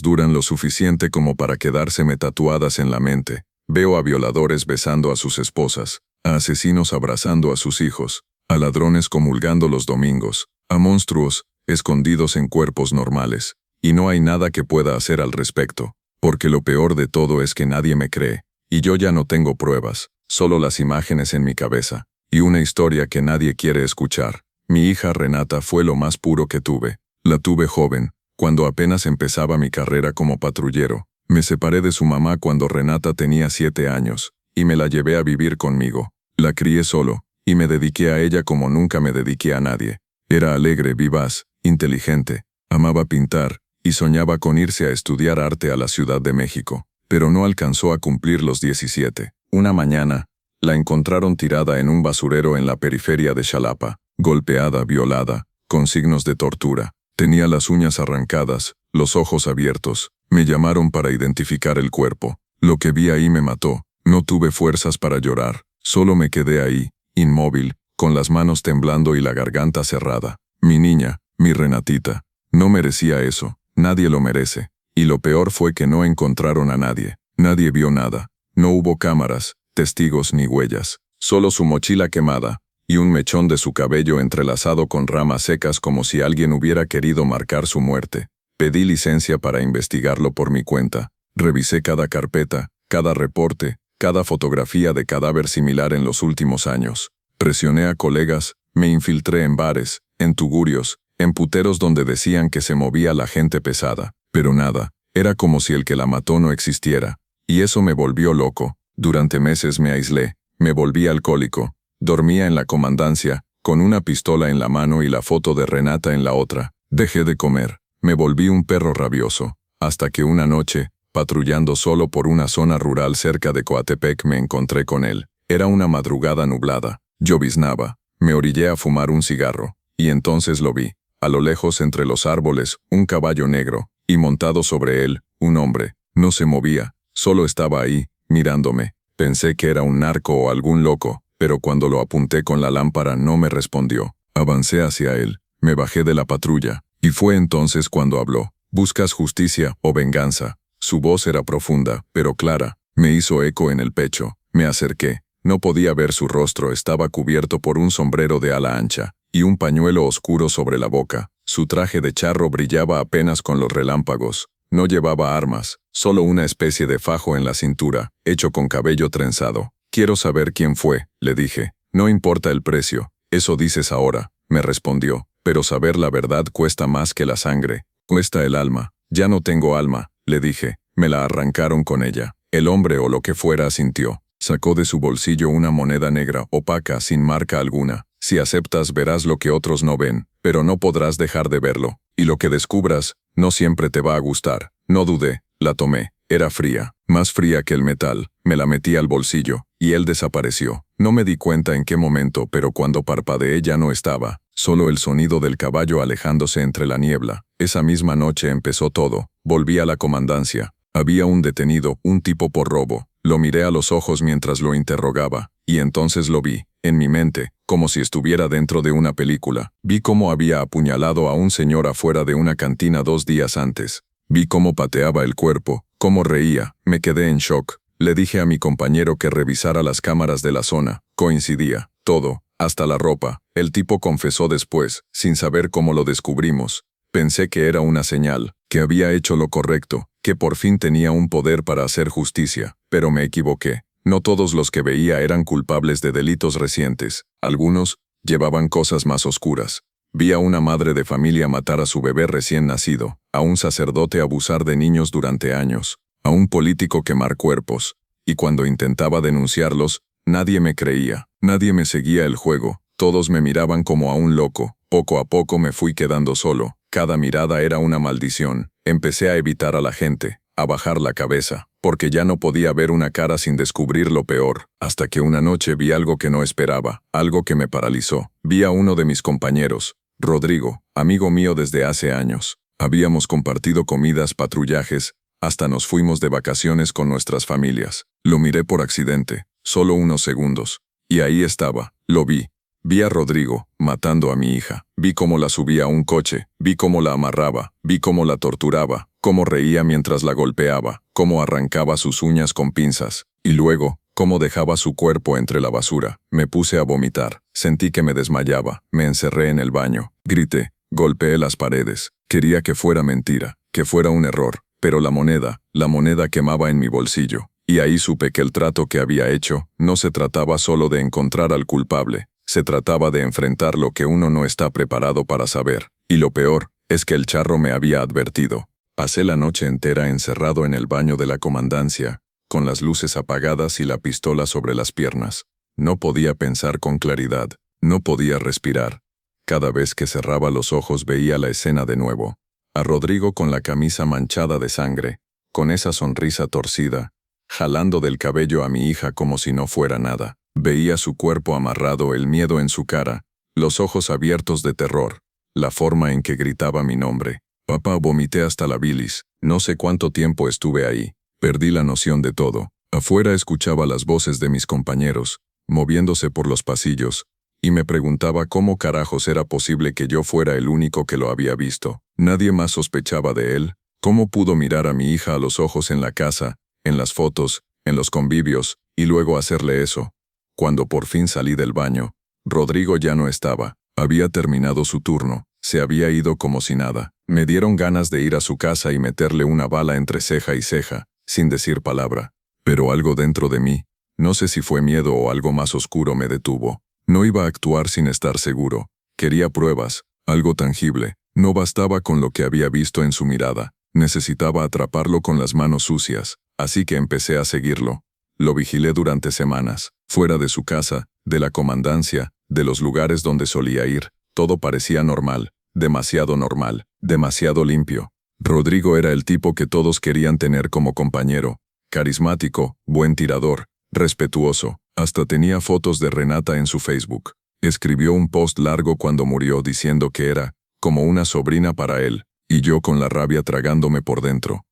duran lo suficiente como para quedárseme tatuadas en la mente. Veo a violadores besando a sus esposas, a asesinos abrazando a sus hijos, a ladrones comulgando los domingos, a monstruos escondidos en cuerpos normales, y no hay nada que pueda hacer al respecto, porque lo peor de todo es que nadie me cree. Y yo ya no tengo pruebas, solo las imágenes en mi cabeza, y una historia que nadie quiere escuchar. Mi hija Renata fue lo más puro que tuve. La tuve joven, cuando apenas empezaba mi carrera como patrullero. Me separé de su mamá cuando Renata tenía 7 años, y me la llevé a vivir conmigo. La crié solo, y me dediqué a ella como nunca me dediqué a nadie. Era alegre, vivaz, inteligente, amaba pintar, y soñaba con irse a estudiar arte a la Ciudad de México, pero no alcanzó a cumplir los 17. Una mañana, la encontraron tirada en un basurero en la periferia de Xalapa, golpeada, violada, con signos de tortura. Tenía las uñas arrancadas, los ojos abiertos. Me llamaron para identificar el cuerpo. Lo que vi ahí me mató. No tuve fuerzas para llorar. Solo me quedé ahí, inmóvil, con las manos temblando y la garganta cerrada. Mi niña, mi Renatita. No merecía eso. Nadie lo merece. Y lo peor fue que no encontraron a nadie. Nadie vio nada. No hubo cámaras, testigos ni huellas. Solo su mochila quemada, y un mechón de su cabello entrelazado con ramas secas como si alguien hubiera querido marcar su muerte. Pedí licencia para investigarlo por mi cuenta. Revisé cada carpeta, cada reporte, cada fotografía de cadáver similar en los últimos años. Presioné a colegas, me infiltré en bares, en tugurios, en puteros donde decían que se movía la gente pesada. Pero nada, era como si el que la mató no existiera. Y eso me volvió loco. Durante meses me aislé, me volví alcohólico. Dormía en la comandancia, con una pistola en la mano y la foto de Renata en la otra. Dejé de comer. Me volví un perro rabioso, hasta que una noche, patrullando solo por una zona rural cerca de Coatepec, me encontré con él. Era una madrugada nublada. Lloviznaba. Me orillé a fumar un cigarro, y entonces lo vi. A lo lejos entre los árboles, un caballo negro, y montado sobre él, un hombre. No se movía, solo estaba ahí, mirándome. Pensé que era un narco o algún loco, pero cuando lo apunté con la lámpara no me respondió. Avancé hacia él, me bajé de la patrulla, y fue entonces cuando habló. ¿Buscas justicia o venganza? Su voz era profunda, pero clara. Me hizo eco en el pecho. Me acerqué. No podía ver su rostro, estaba cubierto por un sombrero de ala ancha, y un pañuelo oscuro sobre la boca. Su traje de charro brillaba apenas con los relámpagos. No llevaba armas, solo una especie de fajo en la cintura, hecho con cabello trenzado. Quiero saber quién fue, le dije. No importa el precio, eso dices ahora, me respondió. Pero saber la verdad cuesta más que la sangre. Cuesta el alma. Ya no tengo alma, le dije. Me la arrancaron con ella. El hombre o lo que fuera asintió. Sacó de su bolsillo una moneda negra, opaca, sin marca alguna. Si aceptas verás lo que otros no ven, pero no podrás dejar de verlo. Y lo que descubras, no siempre te va a gustar. No dudé, la tomé. Era fría, más fría que el metal. Me la metí al bolsillo, y él desapareció. No me di cuenta en qué momento, pero cuando parpadeé ya no estaba. Solo el sonido del caballo alejándose entre la niebla. Esa misma noche empezó todo. Volví a la comandancia. Había un detenido, un tipo por robo. Lo miré a los ojos mientras lo interrogaba, y entonces lo vi, en mi mente, como si estuviera dentro de una película. Vi cómo había apuñalado a un señor afuera de una cantina 2 días antes. Vi cómo pateaba el cuerpo, cómo reía. Me quedé en shock. Le dije a mi compañero que revisara las cámaras de la zona. Coincidía. Todo, hasta la ropa. El tipo confesó después, sin saber cómo lo descubrimos. Pensé que era una señal, que había hecho lo correcto, que por fin tenía un poder para hacer justicia, pero me equivoqué. No todos los que veía eran culpables de delitos recientes. Algunos llevaban cosas más oscuras. Vi a una madre de familia matar a su bebé recién nacido, a un sacerdote abusar de niños durante años, a un político quemar cuerpos, y cuando intentaba denunciarlos, nadie me creía, nadie me seguía el juego, todos me miraban como a un loco. Poco a poco me fui quedando solo, cada mirada era una maldición. Empecé a evitar a la gente, a bajar la cabeza, porque ya no podía ver una cara sin descubrir lo peor, hasta que una noche vi algo que no esperaba, algo que me paralizó. Vi a uno de mis compañeros, Rodrigo, amigo mío desde hace años. Habíamos compartido comidas, patrullajes, hasta nos fuimos de vacaciones con nuestras familias. Lo miré por accidente, solo unos segundos, y ahí estaba, lo vi. Vi a Rodrigo, matando a mi hija. Vi cómo la subía a un coche, vi cómo la amarraba, vi cómo la torturaba, cómo reía mientras la golpeaba, cómo arrancaba sus uñas con pinzas, y luego, cómo dejaba su cuerpo entre la basura. Me puse a vomitar, sentí que me desmayaba, me encerré en el baño, grité, golpeé las paredes. Quería que fuera mentira, que fuera un error, pero la moneda quemaba en mi bolsillo. Y ahí supe que el trato que había hecho no se trataba solo de encontrar al culpable. Se trataba de enfrentar lo que uno no está preparado para saber. Y lo peor es que el charro me había advertido. Pasé la noche entera encerrado en el baño de la comandancia, con las luces apagadas y la pistola sobre las piernas. No podía pensar con claridad, no podía respirar. Cada vez que cerraba los ojos veía la escena de nuevo. A Rodrigo con la camisa manchada de sangre, con esa sonrisa torcida, jalando del cabello a mi hija como si no fuera nada. Veía su cuerpo amarrado, el miedo en su cara, los ojos abiertos de terror, la forma en que gritaba mi nombre. Papá, vomité hasta la bilis. No sé cuánto tiempo estuve ahí. Perdí la noción de todo. Afuera escuchaba las voces de mis compañeros, moviéndose por los pasillos, y me preguntaba cómo carajos era posible que yo fuera el único que lo había visto. Nadie más sospechaba de él. ¿Cómo pudo mirar a mi hija a los ojos en la casa, en las fotos, en los convivios, y luego hacerle eso? Cuando por fin salí del baño, Rodrigo ya no estaba. Había terminado su turno. Se había ido como si nada. Me dieron ganas de ir a su casa y meterle una bala entre ceja y ceja, sin decir palabra. Pero algo dentro de mí, no sé si fue miedo o algo más oscuro, me detuvo. No iba a actuar sin estar seguro. Quería pruebas, algo tangible. No bastaba con lo que había visto en su mirada. Necesitaba atraparlo con las manos sucias, así que empecé a seguirlo. Lo vigilé durante semanas, fuera de su casa, de la comandancia, de los lugares donde solía ir. Todo parecía normal, demasiado normal, demasiado limpio. Rodrigo era el tipo que todos querían tener como compañero. Carismático, buen tirador, respetuoso. Hasta tenía fotos de Renata en su Facebook. Escribió un post largo cuando murió diciendo que era como una sobrina para él, y yo con la rabia tragándome por dentro.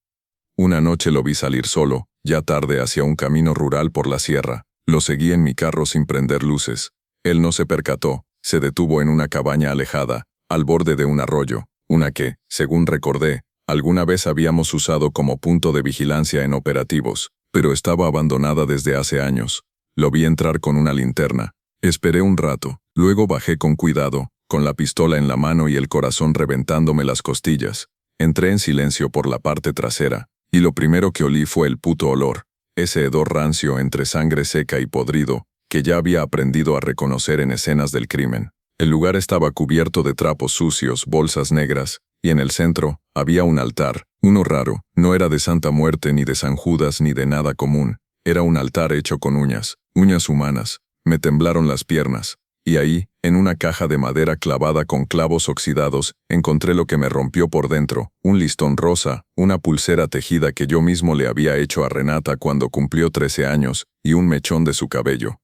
Una noche lo vi salir solo, ya tarde, hacia un camino rural por la sierra. Lo seguí en mi carro sin prender luces. Él no se percató, se detuvo en una cabaña alejada, al borde de un arroyo, una que, según recordé, alguna vez habíamos usado como punto de vigilancia en operativos, pero estaba abandonada desde hace años. Lo vi entrar con una linterna. Esperé un rato, luego bajé con cuidado, con la pistola en la mano y el corazón reventándome las costillas. Entré en silencio por la parte trasera, y lo primero que olí fue el puto olor, ese hedor rancio entre sangre seca y podrido, que ya había aprendido a reconocer en escenas del crimen. El lugar estaba cubierto de trapos sucios, bolsas negras, y en el centro había un altar, uno raro. No era de Santa Muerte ni de San Judas ni de nada común. Era un altar hecho con uñas humanas. Me temblaron las piernas, y ahí, en una caja de madera clavada con clavos oxidados, encontré lo que me rompió por dentro, un listón rosa, una pulsera tejida que yo mismo le había hecho a Renata cuando cumplió 13 años, y un mechón de su cabello.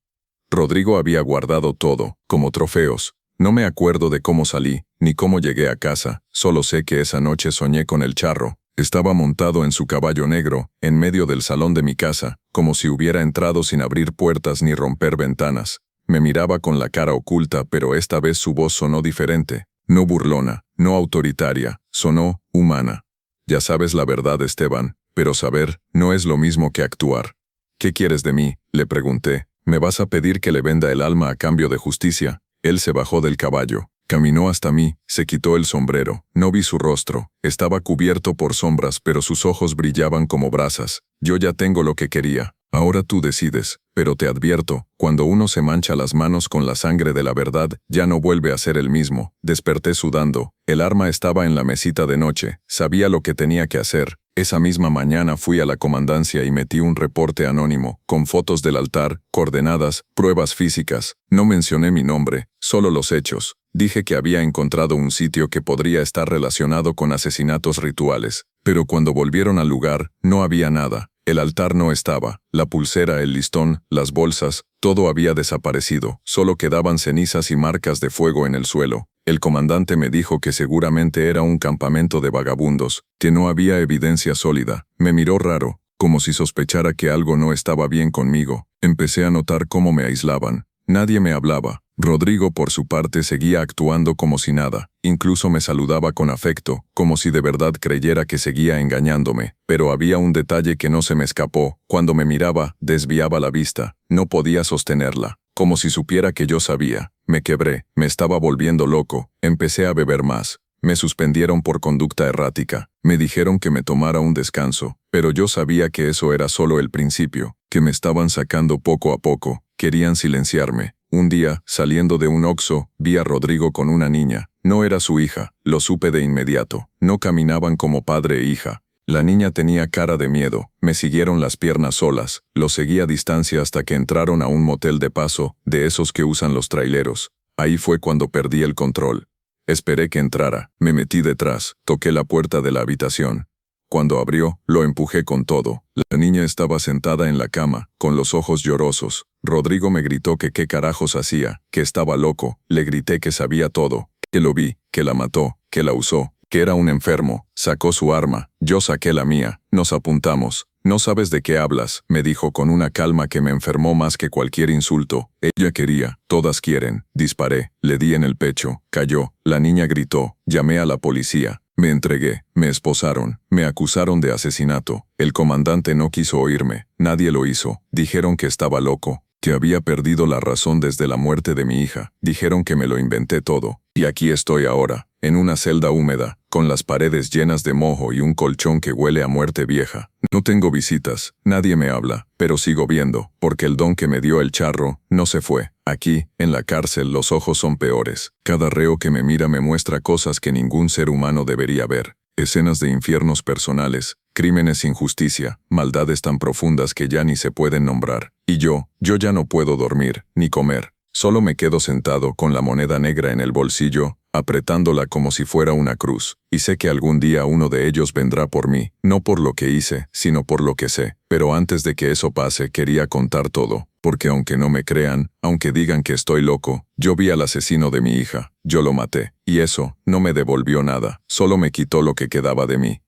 Rodrigo había guardado todo, como trofeos. No me acuerdo de cómo salí, ni cómo llegué a casa, solo sé que esa noche soñé con el charro. Estaba montado en su caballo negro, en medio del salón de mi casa, como si hubiera entrado sin abrir puertas ni romper ventanas. Me miraba con la cara oculta, pero esta vez su voz sonó diferente. No burlona, no autoritaria, sonó humana. Ya sabes la verdad, Esteban, pero saber no es lo mismo que actuar. ¿Qué quieres de mí?, le pregunté. ¿Me vas a pedir que le venda el alma a cambio de justicia? Él se bajó del caballo, caminó hasta mí, se quitó el sombrero. No vi su rostro, estaba cubierto por sombras, pero sus ojos brillaban como brasas. Yo ya tengo lo que quería. Ahora tú decides, pero te advierto, cuando uno se mancha las manos con la sangre de la verdad, ya no vuelve a ser el mismo. Desperté sudando. El arma estaba en la mesita de noche. Sabía lo que tenía que hacer. Esa misma mañana fui a la comandancia y metí un reporte anónimo, con fotos del altar, coordenadas, pruebas físicas. No mencioné mi nombre, solo los hechos. Dije que había encontrado un sitio que podría estar relacionado con asesinatos rituales. Pero cuando volvieron al lugar, no había nada. El altar no estaba, la pulsera, el listón, las bolsas, todo había desaparecido. Solo quedaban cenizas y marcas de fuego en el suelo. El comandante me dijo que seguramente era un campamento de vagabundos, que no había evidencia sólida. Me miró raro, como si sospechara que algo no estaba bien conmigo. Empecé a notar cómo me aislaban. Nadie me hablaba. Rodrigo, por su parte, seguía actuando como si nada. Incluso me saludaba con afecto, como si de verdad creyera que seguía engañándome. Pero había un detalle que no se me escapó. Cuando me miraba, desviaba la vista. No podía sostenerla. Como si supiera que yo sabía. Me quebré. Me estaba volviendo loco. Empecé a beber más. Me suspendieron por conducta errática. Me dijeron que me tomara un descanso. Pero yo sabía que eso era solo el principio, que me estaban sacando poco a poco. Querían silenciarme. Un día, saliendo de un Oxxo, vi a Rodrigo con una niña. No era su hija, lo supe de inmediato. No caminaban como padre e hija. La niña tenía cara de miedo, me siguieron las piernas solas, lo seguí a distancia hasta que entraron a un motel de paso, de esos que usan los traileros. Ahí fue cuando perdí el control. Esperé que entrara, me metí detrás, toqué la puerta de la habitación. Cuando abrió, lo empujé con todo. La niña estaba sentada en la cama, con los ojos llorosos. Rodrigo me gritó que qué carajos hacía, que estaba loco. Le grité que sabía todo, que lo vi, que la mató, que la usó, que era un enfermo. Sacó su arma, yo saqué la mía, nos apuntamos. No sabes de qué hablas, me dijo con una calma que me enfermó más que cualquier insulto. Ella quería, todas quieren. Disparé, le di en el pecho, cayó. La niña gritó, llamé a la policía. Me entregué, me esposaron, me acusaron de asesinato. El comandante no quiso oírme, nadie lo hizo. Dijeron que estaba loco, que había perdido la razón desde la muerte de mi hija. Dijeron que me lo inventé todo. Y aquí estoy ahora, en una celda húmeda, con las paredes llenas de moho y un colchón que huele a muerte vieja. No tengo visitas, nadie me habla, pero sigo viendo, porque el don que me dio el charro no se fue. Aquí, en la cárcel, los ojos son peores. Cada reo que me mira me muestra cosas que ningún ser humano debería ver. Escenas de infiernos personales, crímenes sin justicia, maldades tan profundas que ya ni se pueden nombrar. Y yo ya no puedo dormir, ni comer. Solo me quedo sentado con la moneda negra en el bolsillo, apretándola como si fuera una cruz, y sé que algún día uno de ellos vendrá por mí, no por lo que hice, sino por lo que sé. Pero antes de que eso pase quería contar todo, porque aunque no me crean, aunque digan que estoy loco, yo vi al asesino de mi hija, yo lo maté, y eso no me devolvió nada, solo me quitó lo que quedaba de mí.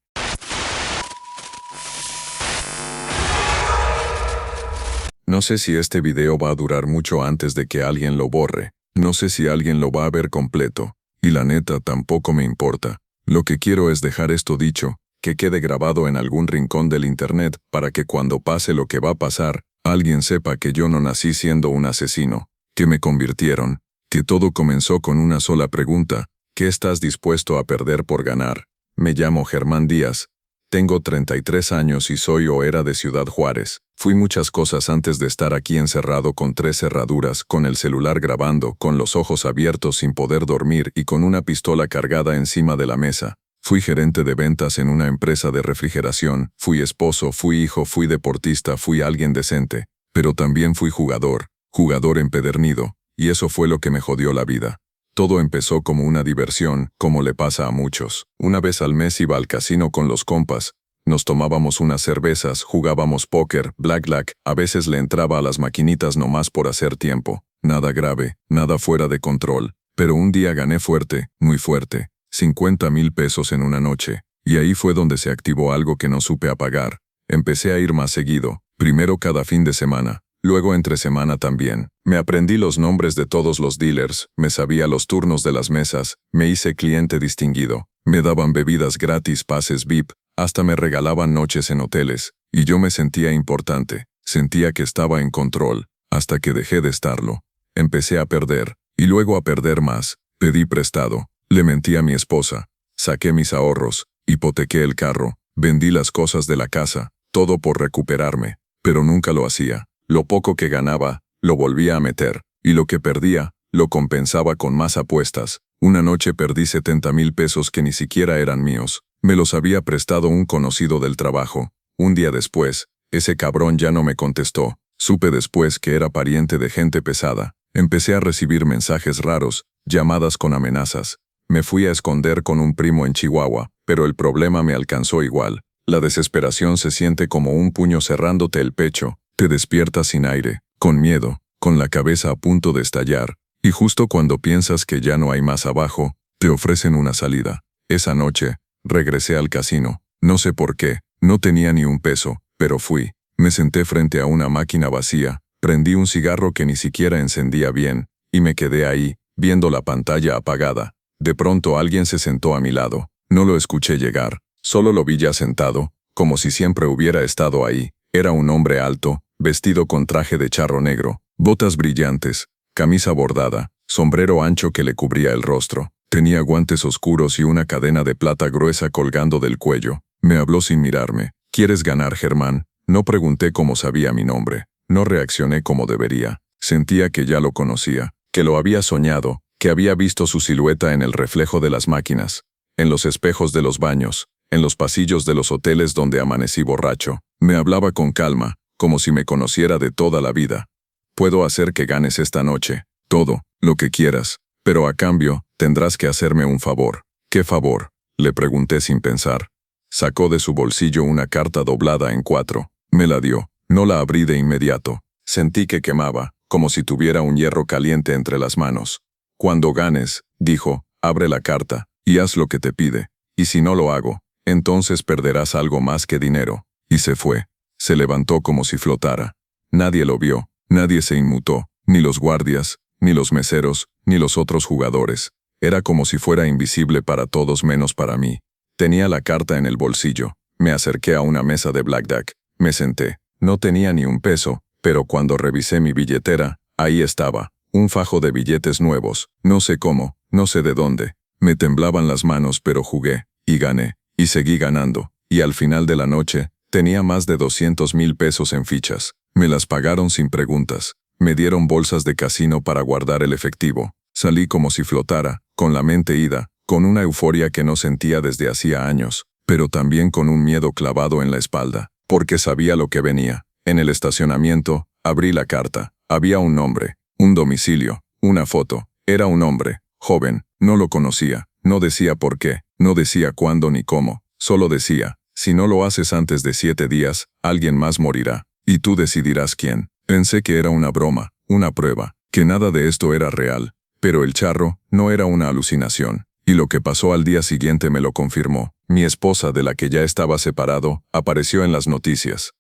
No sé si este video va a durar mucho antes de que alguien lo borre, no sé si alguien lo va a ver completo, y la neta tampoco me importa. Lo que quiero es dejar esto dicho, que quede grabado en algún rincón del internet para que cuando pase lo que va a pasar, alguien sepa que yo no nací siendo un asesino, que me convirtieron, que todo comenzó con una sola pregunta: ¿qué estás dispuesto a perder por ganar? Me llamo Germán Díaz. Tengo 33 años y soy o era de Ciudad Juárez. Fui muchas cosas antes de estar aquí encerrado con 3 cerraduras, con el celular grabando, con los ojos abiertos sin poder dormir y con una pistola cargada encima de la mesa. Fui gerente de ventas en una empresa de refrigeración, fui esposo, fui hijo, fui deportista, fui alguien decente. Pero también fui jugador empedernido, y eso fue lo que me jodió la vida. Todo empezó como una diversión, como le pasa a muchos. Una vez al mes iba al casino con los compas. Nos tomábamos unas cervezas, jugábamos póker, blackjack, a veces le entraba a las maquinitas nomás por hacer tiempo. Nada grave, nada fuera de control. Pero un día gané fuerte, muy fuerte. 50,000 pesos en una noche. Y ahí fue donde se activó algo que no supe apagar. Empecé a ir más seguido, primero cada fin de semana. Luego entre semana también. Me aprendí los nombres de todos los dealers, me sabía los turnos de las mesas, me hice cliente distinguido. Me daban bebidas gratis, pases VIP, hasta me regalaban noches en hoteles. Y yo me sentía importante, sentía que estaba en control, hasta que dejé de estarlo. Empecé a perder, y luego a perder más. Pedí prestado, le mentí a mi esposa, saqué mis ahorros, hipotequé el carro, vendí las cosas de la casa, todo por recuperarme, pero nunca lo hacía. Lo poco que ganaba, lo volvía a meter, y lo que perdía, lo compensaba con más apuestas. Una noche perdí 70,000 pesos que ni siquiera eran míos. Me los había prestado un conocido del trabajo. Un día después, ese cabrón ya no me contestó. Supe después que era pariente de gente pesada. Empecé a recibir mensajes raros, llamadas con amenazas. Me fui a esconder con un primo en Chihuahua, pero el problema me alcanzó igual. La desesperación se siente como un puño cerrándote el pecho. Te despiertas sin aire, con miedo, con la cabeza a punto de estallar, y justo cuando piensas que ya no hay más abajo, te ofrecen una salida. Esa noche, regresé al casino. No sé por qué, no tenía ni un peso, pero fui. Me senté frente a una máquina vacía, prendí un cigarro que ni siquiera encendía bien, y me quedé ahí, viendo la pantalla apagada. De pronto alguien se sentó a mi lado. No lo escuché llegar, solo lo vi ya sentado, como si siempre hubiera estado ahí. Era un hombre alto, vestido con traje de charro negro, botas brillantes, camisa bordada, sombrero ancho que le cubría el rostro. Tenía guantes oscuros y una cadena de plata gruesa colgando del cuello. Me habló sin mirarme. ¿Quieres ganar, Germán? No pregunté cómo sabía mi nombre. No reaccioné como debería. Sentía que ya lo conocía, que lo había soñado, que había visto su silueta en el reflejo de las máquinas, en los espejos de los baños, en los pasillos de los hoteles donde amanecí borracho. Me hablaba con calma, como si me conociera de toda la vida. Puedo hacer que ganes esta noche, todo, lo que quieras, pero a cambio, tendrás que hacerme un favor. ¿Qué favor?, le pregunté sin pensar. Sacó de su bolsillo una carta doblada en 4. Me la dio. No la abrí de inmediato. Sentí que quemaba, como si tuviera un hierro caliente entre las manos. Cuando ganes, dijo, abre la carta, y haz lo que te pide. Y si no lo hago, entonces perderás algo más que dinero. Y se fue. Se levantó como si flotara. Nadie lo vio, nadie se inmutó, ni los guardias, ni los meseros, ni los otros jugadores. Era como si fuera invisible para todos menos para mí. Tenía la carta en el bolsillo. Me acerqué a una mesa de blackjack. Me senté. No tenía ni un peso, pero cuando revisé mi billetera, ahí estaba, un fajo de billetes nuevos. No sé cómo, no sé de dónde. Me temblaban las manos, pero jugué, y gané, y seguí ganando. Y al final de la noche, tenía más de 200,000 pesos en fichas. Me las pagaron sin preguntas. Me dieron bolsas de casino para guardar el efectivo. Salí como si flotara, con la mente ida, con una euforia que no sentía desde hacía años, pero también con un miedo clavado en la espalda, porque sabía lo que venía. En el estacionamiento, abrí la carta. Había un nombre, un domicilio, una foto. Era un hombre, joven, no lo conocía, no decía por qué, no decía cuándo ni cómo, solo decía, si no lo haces antes de 7 días, alguien más morirá, y tú decidirás quién. Pensé que era una broma, una prueba, que nada de esto era real, pero el charro no era una alucinación, y lo que pasó al día siguiente me lo confirmó. Mi esposa, de la que ya estaba separado, apareció en las noticias.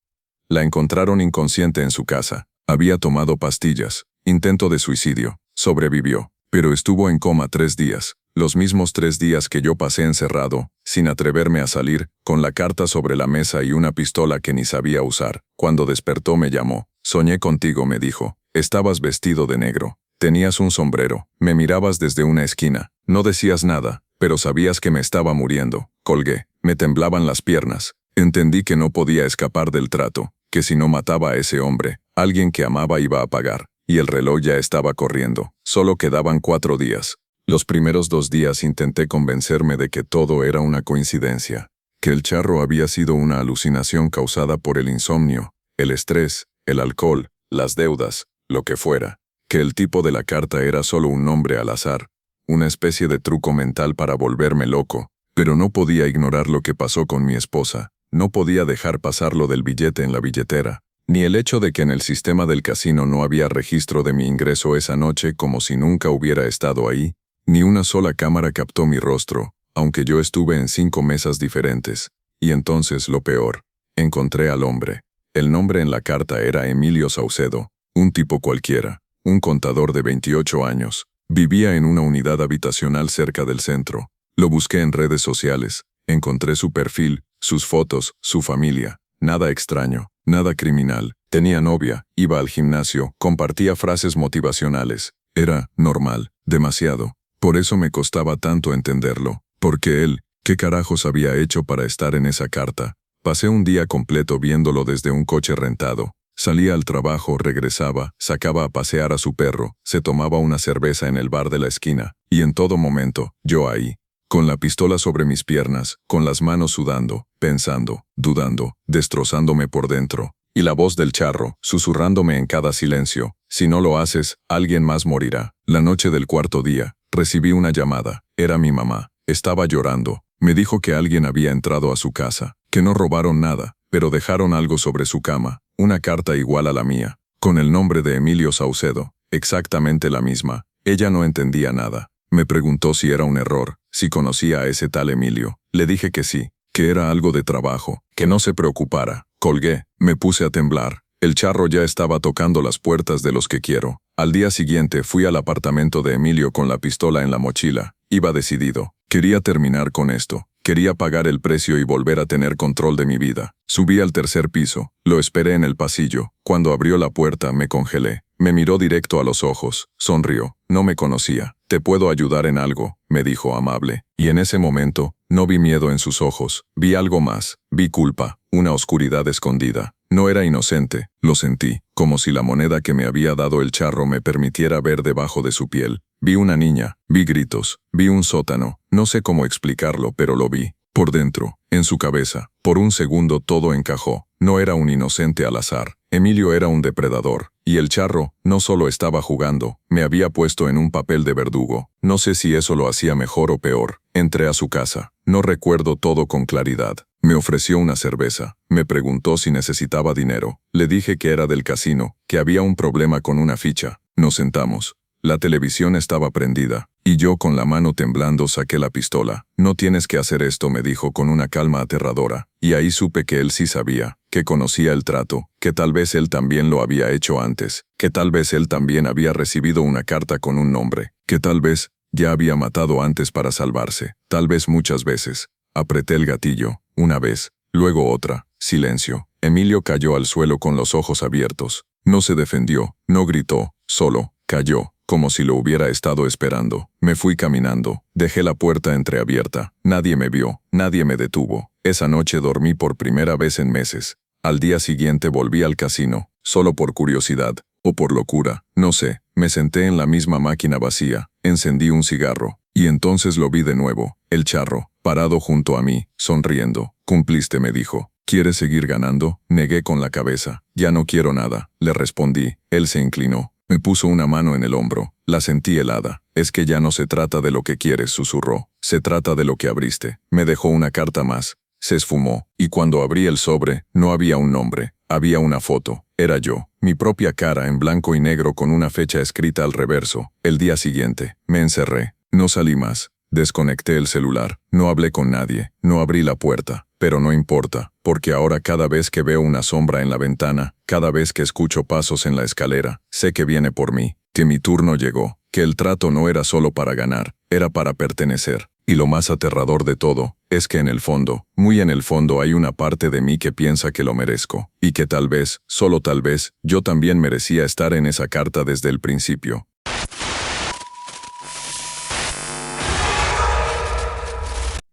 La encontraron inconsciente en su casa. Había tomado pastillas. Intento de suicidio. Sobrevivió. Pero estuvo en coma 3 días. Los mismos 3 días que yo pasé encerrado, sin atreverme a salir, con la carta sobre la mesa y una pistola que ni sabía usar. Cuando despertó me llamó. Soñé contigo, me dijo. Estabas vestido de negro. Tenías un sombrero. Me mirabas desde una esquina. No decías nada, pero sabías que me estaba muriendo. Colgué. Me temblaban las piernas. Entendí que no podía escapar del trato, que si no mataba a ese hombre, alguien que amaba iba a pagar, y el reloj ya estaba corriendo. Solo quedaban 4 días. Los primeros 2 días intenté convencerme de que todo era una coincidencia, que el charro había sido una alucinación causada por el insomnio, el estrés, el alcohol, las deudas, lo que fuera, que el tipo de la carta era solo un nombre al azar, una especie de truco mental para volverme loco, pero no podía ignorar lo que pasó con mi esposa. No podía dejar pasar lo del billete en la billetera, ni el hecho de que en el sistema del casino no había registro de mi ingreso esa noche como si nunca hubiera estado ahí, ni una sola cámara captó mi rostro, aunque yo estuve en 5 mesas diferentes. Y entonces lo peor, encontré al hombre. El nombre en la carta era Emilio Saucedo, un tipo cualquiera, un contador de 28 años. Vivía en una unidad habitacional cerca del centro. Lo busqué en redes sociales, encontré su perfil, sus fotos, su familia. Nada extraño, nada criminal. Tenía novia, iba al gimnasio, compartía frases motivacionales. Era normal, demasiado. Por eso me costaba tanto entenderlo. Porque él, ¿qué carajos había hecho para estar en esa carta? Pasé un día completo viéndolo desde un coche rentado. Salía al trabajo, regresaba, sacaba a pasear a su perro, se tomaba una cerveza en el bar de la esquina. Y en todo momento, yo ahí, con la pistola sobre mis piernas, con las manos sudando, pensando, dudando, destrozándome por dentro. Y la voz del charro, susurrándome en cada silencio, si no lo haces, alguien más morirá. La noche del 4.º día, recibí una llamada. Era mi mamá. Estaba llorando. Me dijo que alguien había entrado a su casa, que no robaron nada, pero dejaron algo sobre su cama, una carta igual a la mía, con el nombre de Emilio Saucedo, exactamente la misma. Ella no entendía nada. Me preguntó si era un error, si conocía a ese tal Emilio. Le dije que sí, que era algo de trabajo, que no se preocupara. Colgué, me puse a temblar. El charro ya estaba tocando las puertas de Los que quiero. Al día siguiente fui al apartamento de Emilio con la pistola en la mochila. Iba decidido. Quería terminar con esto. Quería pagar el precio y volver a tener control de mi vida. Subí al 3.er piso. Lo esperé en el pasillo. Cuando abrió la puerta me congelé. Me miró directo a los ojos. Sonrió. No me conocía. «¿Te puedo ayudar en algo?», me dijo amable. Y en ese momento, no vi miedo en sus ojos. Vi algo más. Vi culpa. Una oscuridad escondida. No era inocente. Lo sentí. Como si la moneda que me había dado el charro me permitiera ver debajo de su piel. Vi una niña. Vi gritos. Vi un sótano. No sé cómo explicarlo, pero lo vi. Por dentro, en su cabeza, por un segundo todo encajó. No era un inocente al azar. Emilio era un depredador. Y el charro no solo estaba jugando, me había puesto en un papel de verdugo. No sé si eso lo hacía mejor o peor. Entré a su casa. No recuerdo todo con claridad. Me ofreció una cerveza. Me preguntó si necesitaba dinero. Le dije que era del casino, que había un problema con una ficha. Nos sentamos. La televisión estaba prendida, y yo con la mano temblando saqué la pistola. No tienes que hacer esto, me dijo con una calma aterradora, y ahí supe que él sí sabía, que conocía el trato, que tal vez él también lo había hecho antes, que tal vez él también había recibido una carta con un nombre, que tal vez ya había matado antes para salvarse, tal vez muchas veces. Apreté el gatillo, una vez, luego otra, silencio. Emilio cayó al suelo con los ojos abiertos. No se defendió, no gritó, solo cayó, como si lo hubiera estado esperando. Me fui caminando, dejé la puerta entreabierta. Nadie me vio, nadie me detuvo. Esa noche dormí por primera vez en meses. Al día siguiente volví al casino, solo por curiosidad, o por locura, no sé. Me senté en la misma máquina vacía, encendí un cigarro, y entonces lo vi de nuevo, el charro, parado junto a mí, sonriendo. Cumpliste, me dijo. ¿Quieres seguir ganando? Negué con la cabeza. Ya no quiero nada, le respondí. Él se inclinó. Me puso una mano en el hombro. La sentí helada. Es que ya no se trata de lo que quieres, susurró. Se trata de lo que abriste. Me dejó una carta más. Se esfumó, y cuando abrí el sobre, no había un nombre. Había una foto. Era yo. Mi propia cara en blanco y negro con una fecha escrita al reverso. El día siguiente. Me encerré. No salí más. Desconecté el celular. No hablé con nadie. No abrí la puerta. Pero no importa, porque ahora cada vez que veo una sombra en la ventana, cada vez que escucho pasos en la escalera, sé que viene por mí, que mi turno llegó, que el trato no era solo para ganar, era para pertenecer. Y lo más aterrador de todo, es que en el fondo, muy en el fondo hay una parte de mí que piensa que lo merezco, y que tal vez, solo tal vez, yo también merecía estar en esa carta desde el principio.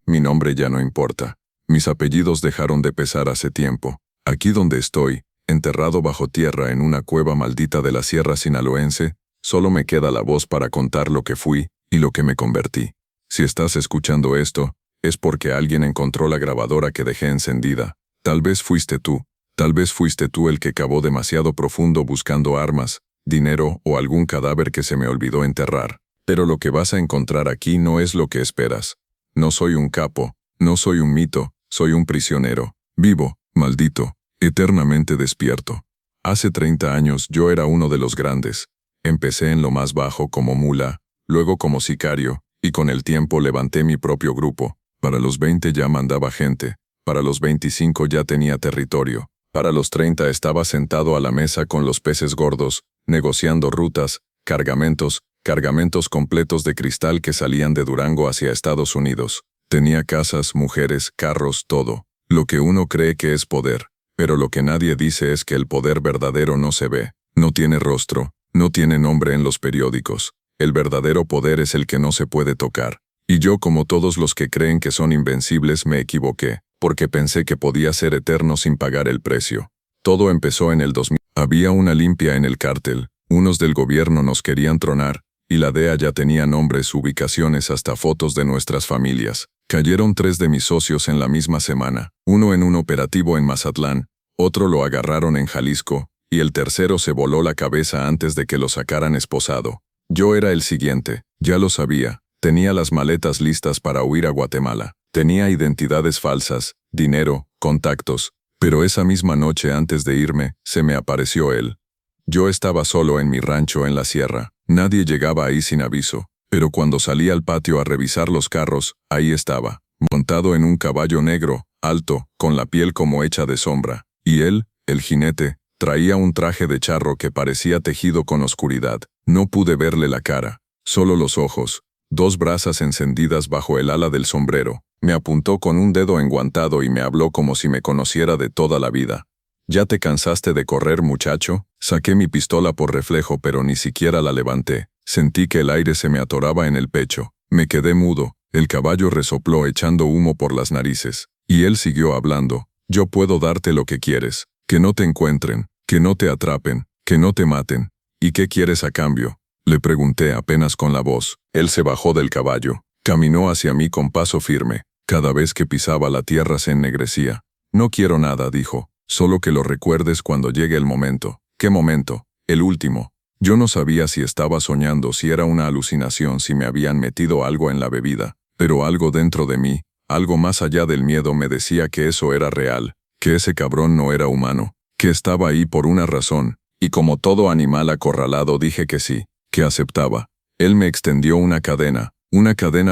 Mi nombre ya no importa. Mis apellidos dejaron de pesar hace tiempo. Aquí donde estoy, enterrado bajo tierra en una cueva maldita de la sierra sinaloense, solo me queda la voz para contar lo que fui y lo que me convertí. Si estás escuchando esto, es porque alguien encontró la grabadora que dejé encendida. Tal vez fuiste tú el que cavó demasiado profundo buscando armas, dinero o algún cadáver que se me olvidó enterrar. Pero lo que vas a encontrar aquí no es lo que esperas. No soy un capo, no soy un mito. Soy un prisionero, vivo, maldito, eternamente despierto. Hace 30 años yo era uno de los grandes. Empecé en lo más bajo como mula, luego como sicario, y con el tiempo levanté mi propio grupo. Para los 20 ya mandaba gente, para los 25 ya tenía territorio, para los 30 estaba sentado a la mesa con los peces gordos, negociando rutas, cargamentos completos de cristal que salían de Durango hacia Estados Unidos. Tenía casas, mujeres, carros, todo. Lo que uno cree que es poder. Pero lo que nadie dice es que el poder verdadero no se ve. No tiene rostro. No tiene nombre en los periódicos. El verdadero poder es el que no se puede tocar. Y yo, como todos los que creen que son invencibles, me equivoqué. Porque pensé que podía ser eterno sin pagar el precio. Todo empezó en el 2000. Había una limpia en el cártel. Unos del gobierno nos querían tronar. Y la DEA ya tenía nombres, ubicaciones, hasta fotos de nuestras familias. Cayeron 3 de mis socios en la misma semana, uno en un operativo en Mazatlán, otro lo agarraron en Jalisco, y el tercero se voló la cabeza antes de que lo sacaran esposado. Yo era el siguiente, ya lo sabía, tenía las maletas listas para huir a Guatemala, tenía identidades falsas, dinero, contactos, pero esa misma noche antes de irme, se me apareció él. Yo estaba solo en mi rancho en la sierra, nadie llegaba ahí sin aviso. Pero cuando salí al patio a revisar los carros, ahí estaba, montado en un caballo negro, alto, con la piel como hecha de sombra. Y él, el jinete, traía un traje de charro que parecía tejido con oscuridad. No pude verle la cara, solo los ojos, 2 brasas encendidas bajo el ala del sombrero. Me apuntó con un dedo enguantado y me habló como si me conociera de toda la vida. ¿Ya te cansaste de correr, muchacho? Saqué mi pistola por reflejo, pero ni siquiera la levanté. Sentí que el aire se me atoraba en el pecho. Me quedé mudo. El caballo resopló echando humo por las narices. Y él siguió hablando. Yo puedo darte lo que quieres. Que no te encuentren. Que no te atrapen. Que no te maten. ¿Y qué quieres a cambio? Le pregunté apenas con la voz. Él se bajó del caballo. Caminó hacia mí con paso firme. Cada vez que pisaba la tierra se ennegrecía. No quiero nada, dijo. Solo que lo recuerdes cuando llegue el momento. ¿Qué momento? El último. Yo no sabía si estaba soñando, si era una alucinación, si me habían metido algo en la bebida. Pero algo dentro de mí, algo más allá del miedo, me decía que eso era real, que ese cabrón no era humano, que estaba ahí por una razón, y como todo animal acorralado dije que sí, que aceptaba. Él me extendió una cadena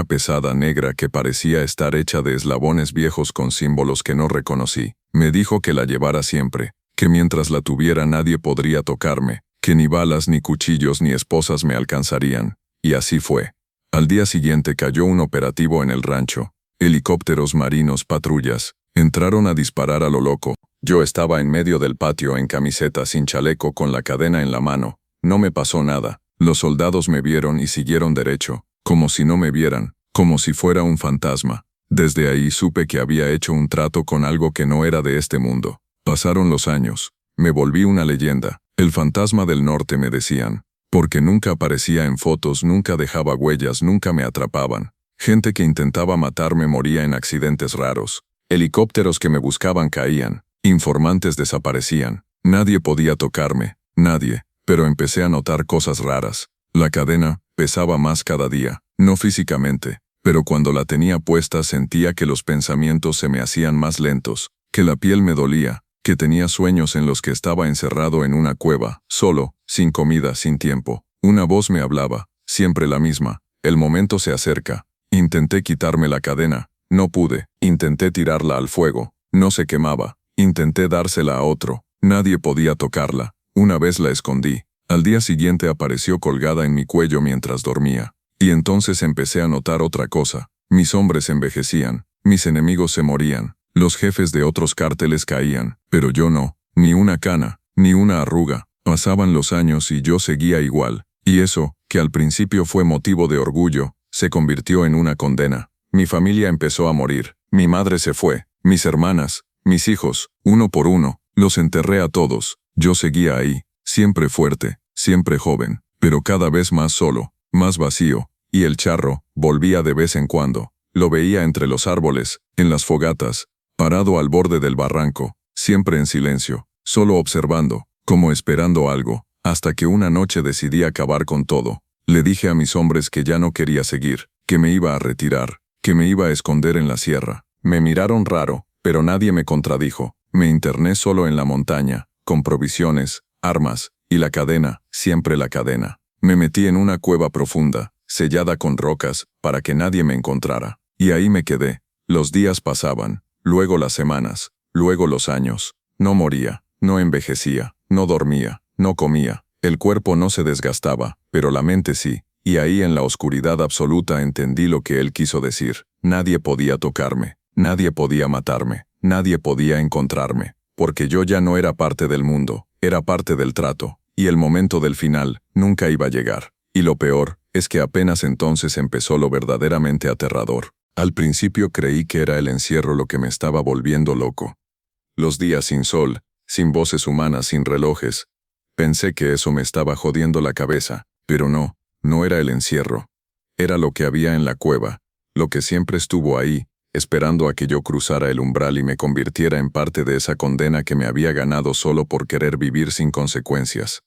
pesada negra que parecía estar hecha de eslabones viejos con símbolos que no reconocí. Me dijo que la llevara siempre, que mientras la tuviera nadie podría tocarme, que ni balas, ni cuchillos, ni esposas me alcanzarían. Y así fue. Al día siguiente cayó un operativo en el rancho. Helicópteros marinos, patrullas, entraron a disparar a lo loco. Yo estaba en medio del patio en camiseta, sin chaleco, con la cadena en la mano. No me pasó nada. Los soldados me vieron y siguieron derecho, como si no me vieran, como si fuera un fantasma. Desde ahí supe que había hecho un trato con algo que no era de este mundo. Pasaron los años. Me volví una leyenda. El fantasma del norte, me decían. Porque nunca aparecía en fotos, nunca dejaba huellas, nunca me atrapaban. Gente que intentaba matarme moría en accidentes raros. Helicópteros que me buscaban caían. Informantes desaparecían. Nadie podía tocarme. Nadie. Pero empecé a notar cosas raras. La cadena pesaba más cada día. No físicamente. Pero cuando la tenía puesta sentía que los pensamientos se me hacían más lentos. Que la piel me dolía. Que tenía sueños en los que estaba encerrado en una cueva, solo, sin comida, sin tiempo. Una voz me hablaba, siempre la misma. El momento se acerca. Intenté quitarme la cadena. No pude. Intenté tirarla al fuego. No se quemaba. Intenté dársela a otro. Nadie podía tocarla. Una vez la escondí. Al día siguiente apareció colgada en mi cuello mientras dormía. Y entonces empecé a notar otra cosa. Mis hombres envejecían. Mis enemigos se morían. Los jefes de otros cárteles caían, pero yo no. Ni una cana, ni una arruga. Pasaban los años y yo seguía igual. Y eso, que al principio fue motivo de orgullo, se convirtió en una condena. Mi familia empezó a morir. Mi madre se fue. Mis hermanas, mis hijos, uno por uno, los enterré a todos. Yo seguía ahí, siempre fuerte, siempre joven, pero cada vez más solo, más vacío. Y el charro volvía de vez en cuando. Lo veía entre los árboles, en las fogatas, parado al borde del barranco, siempre en silencio, solo observando, como esperando algo, hasta que una noche decidí acabar con todo. Le dije a mis hombres que ya no quería seguir, que me iba a retirar, que me iba a esconder en la sierra. Me miraron raro, pero nadie me contradijo. Me interné solo en la montaña, con provisiones, armas, y la cadena, siempre la cadena. Me metí en una cueva profunda, sellada con rocas, para que nadie me encontrara. Y ahí me quedé. Los días pasaban. Luego las semanas, luego los años. No moría, no envejecía, no dormía, no comía. El cuerpo no se desgastaba, pero la mente sí. Y ahí en la oscuridad absoluta entendí lo que él quiso decir. Nadie podía tocarme, nadie podía matarme, nadie podía encontrarme. Porque yo ya no era parte del mundo, era parte del trato. Y el momento del final nunca iba a llegar. Y lo peor es que apenas entonces empezó lo verdaderamente aterrador. Al principio creí que era el encierro lo que me estaba volviendo loco. Los días sin sol, sin voces humanas, sin relojes. Pensé que eso me estaba jodiendo la cabeza, pero no, no era el encierro. Era lo que había en la cueva, lo que siempre estuvo ahí, esperando a que yo cruzara el umbral y me convirtiera en parte de esa condena que me había ganado solo por querer vivir sin consecuencias.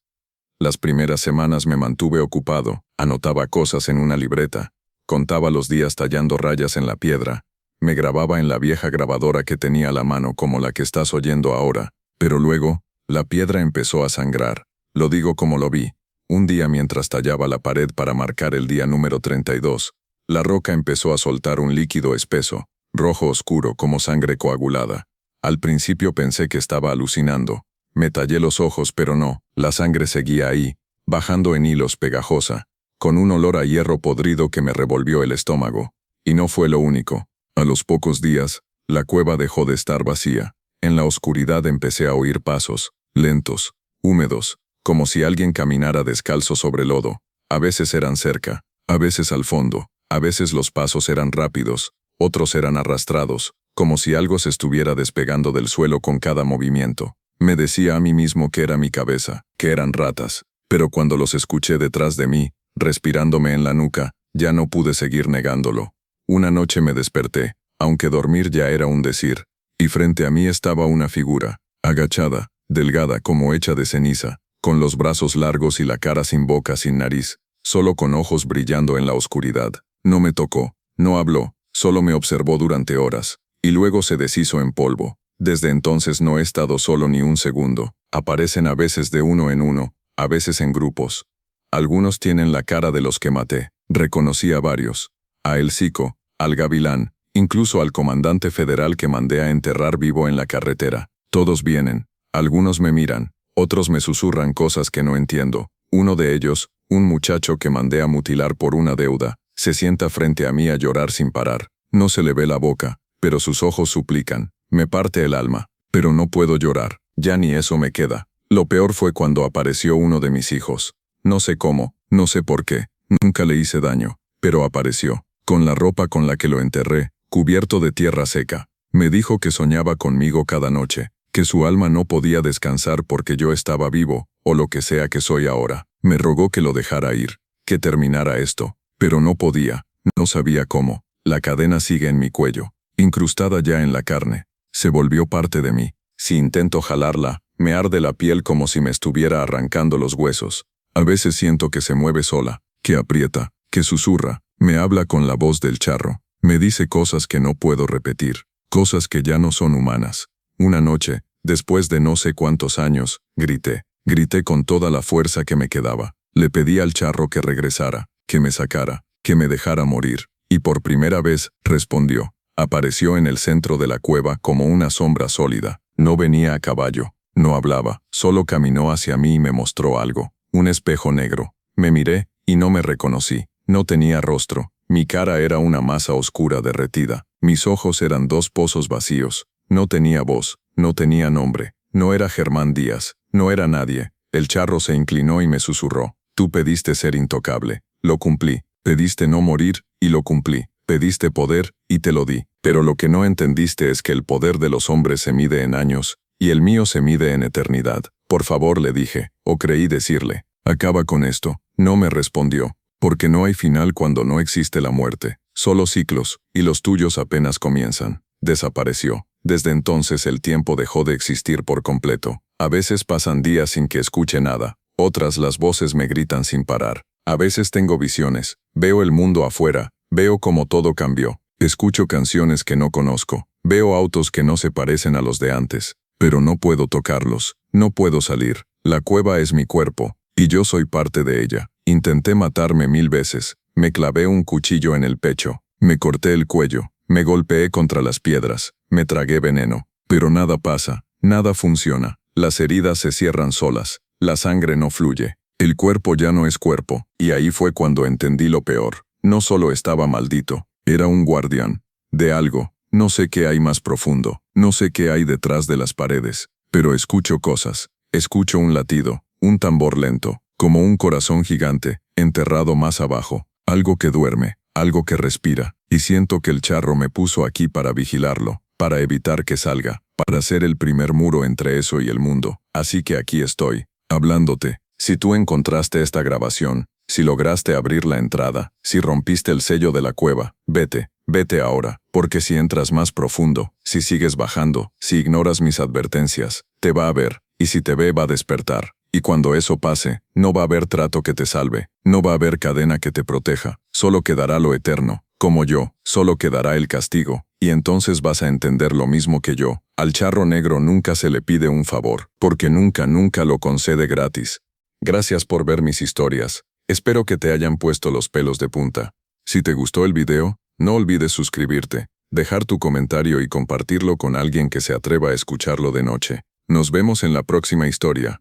Las primeras semanas me mantuve ocupado, anotaba cosas en una libreta. Contaba los días tallando rayas en la piedra. Me grababa en la vieja grabadora que tenía a la mano como la que estás oyendo ahora. Pero luego, la piedra empezó a sangrar. Lo digo como lo vi. Un día mientras tallaba la pared para marcar el día número 32, la roca empezó a soltar un líquido espeso, rojo oscuro como sangre coagulada. Al principio pensé que estaba alucinando. Me tallé los ojos pero no, la sangre seguía ahí, bajando en hilos pegajosa, con un olor a hierro podrido que me revolvió el estómago. Y no fue lo único. A los pocos días, la cueva dejó de estar vacía. En la oscuridad empecé a oír pasos, lentos, húmedos, como si alguien caminara descalzo sobre lodo. A veces eran cerca, a veces al fondo, a veces los pasos eran rápidos, otros eran arrastrados, como si algo se estuviera despegando del suelo con cada movimiento. Me decía a mí mismo que era mi cabeza, que eran ratas, pero cuando los escuché detrás de mí, respirándome en la nuca, ya no pude seguir negándolo. Una noche me desperté, aunque dormir ya era un decir, y frente a mí estaba una figura, agachada, delgada como hecha de ceniza, con los brazos largos y la cara sin boca, sin nariz, solo con ojos brillando en la oscuridad. No me tocó, no habló, solo me observó durante horas, y luego se deshizo en polvo. Desde entonces no he estado solo ni un segundo. Aparecen a veces de uno en uno, a veces en grupos. Algunos tienen la cara de los que maté. Reconocí a varios. A El Cico, al Gavilán, incluso al comandante federal que mandé a enterrar vivo en la carretera. Todos vienen. Algunos me miran, otros me susurran cosas que no entiendo. Uno de ellos, un muchacho que mandé a mutilar por una deuda, se sienta frente a mí a llorar sin parar. No se le ve la boca, pero sus ojos suplican. Me parte el alma, pero no puedo llorar, ya ni eso me queda. Lo peor fue cuando apareció uno de mis hijos. No sé cómo, no sé por qué, nunca le hice daño, pero apareció, con la ropa con la que lo enterré, cubierto de tierra seca. Me dijo que soñaba conmigo cada noche, que su alma no podía descansar porque yo estaba vivo, o lo que sea que soy ahora. Me rogó que lo dejara ir, que terminara esto, pero no podía, no sabía cómo. La cadena sigue en mi cuello, incrustada ya en la carne. Se volvió parte de mí. Si intento jalarla, me arde la piel como si me estuviera arrancando los huesos. A veces siento que se mueve sola, que aprieta, que susurra, me habla con la voz del charro, me dice cosas que no puedo repetir, cosas que ya no son humanas. Una noche, después de no sé cuántos años, grité con toda la fuerza que me quedaba. Le pedí al charro que regresara, que me sacara, que me dejara morir, y por primera vez, respondió. Apareció en el centro de la cueva como una sombra sólida. No venía a caballo, no hablaba, solo caminó hacia mí y me mostró algo, un espejo negro. Me miré, y no me reconocí. No tenía rostro, mi cara era una masa oscura derretida, mis ojos eran dos pozos vacíos. No tenía voz, no tenía nombre, no era Germán Díaz, no era nadie. El charro se inclinó y me susurró. Tú pediste ser intocable, lo cumplí. Pediste no morir, y lo cumplí. Pediste poder, y te lo di. Pero lo que no entendiste es que el poder de los hombres se mide en años, y el mío se mide en eternidad. Por favor, le dije, o creí decirle. Acaba con esto. No me respondió, porque no hay final cuando no existe la muerte. Solo ciclos, y los tuyos apenas comienzan. Desapareció. Desde entonces el tiempo dejó de existir por completo. A veces pasan días sin que escuche nada. Otras las voces me gritan sin parar. A veces tengo visiones. Veo el mundo afuera. Veo cómo todo cambió. Escucho canciones que no conozco. Veo autos que no se parecen a los de antes. Pero no puedo tocarlos. No puedo salir. La cueva es mi cuerpo, y yo soy parte de ella. Intenté matarme 1000 veces. Me clavé un cuchillo en el pecho. Me corté el cuello. Me golpeé contra las piedras. Me tragué veneno. Pero nada pasa. Nada funciona. Las heridas se cierran solas. La sangre no fluye. El cuerpo ya no es cuerpo. Y ahí fue cuando entendí lo peor. No solo estaba maldito. Era un guardián. De algo. No sé qué hay más profundo. No sé qué hay detrás de las paredes. Pero escucho cosas. Escucho un latido. Un tambor lento. Como un corazón gigante. Enterrado más abajo. Algo que duerme. Algo que respira. Y siento que el charro me puso aquí para vigilarlo. Para evitar que salga. Para ser el primer muro entre eso y el mundo. Así que aquí estoy. Hablándote. Si tú encontraste esta grabación. Si lograste abrir la entrada, si rompiste el sello de la cueva, vete ahora, porque si entras más profundo, si sigues bajando, si ignoras mis advertencias, te va a ver, y si te ve va a despertar. Y cuando eso pase, no va a haber trato que te salve, no va a haber cadena que te proteja, solo quedará lo eterno, como yo, solo quedará el castigo, y entonces vas a entender lo mismo que yo. Al charro negro nunca se le pide un favor, porque nunca lo concede gratis. Gracias por ver mis historias. Espero que te hayan puesto los pelos de punta. Si te gustó el video, no olvides suscribirte, dejar tu comentario y compartirlo con alguien que se atreva a escucharlo de noche. Nos vemos en la próxima historia.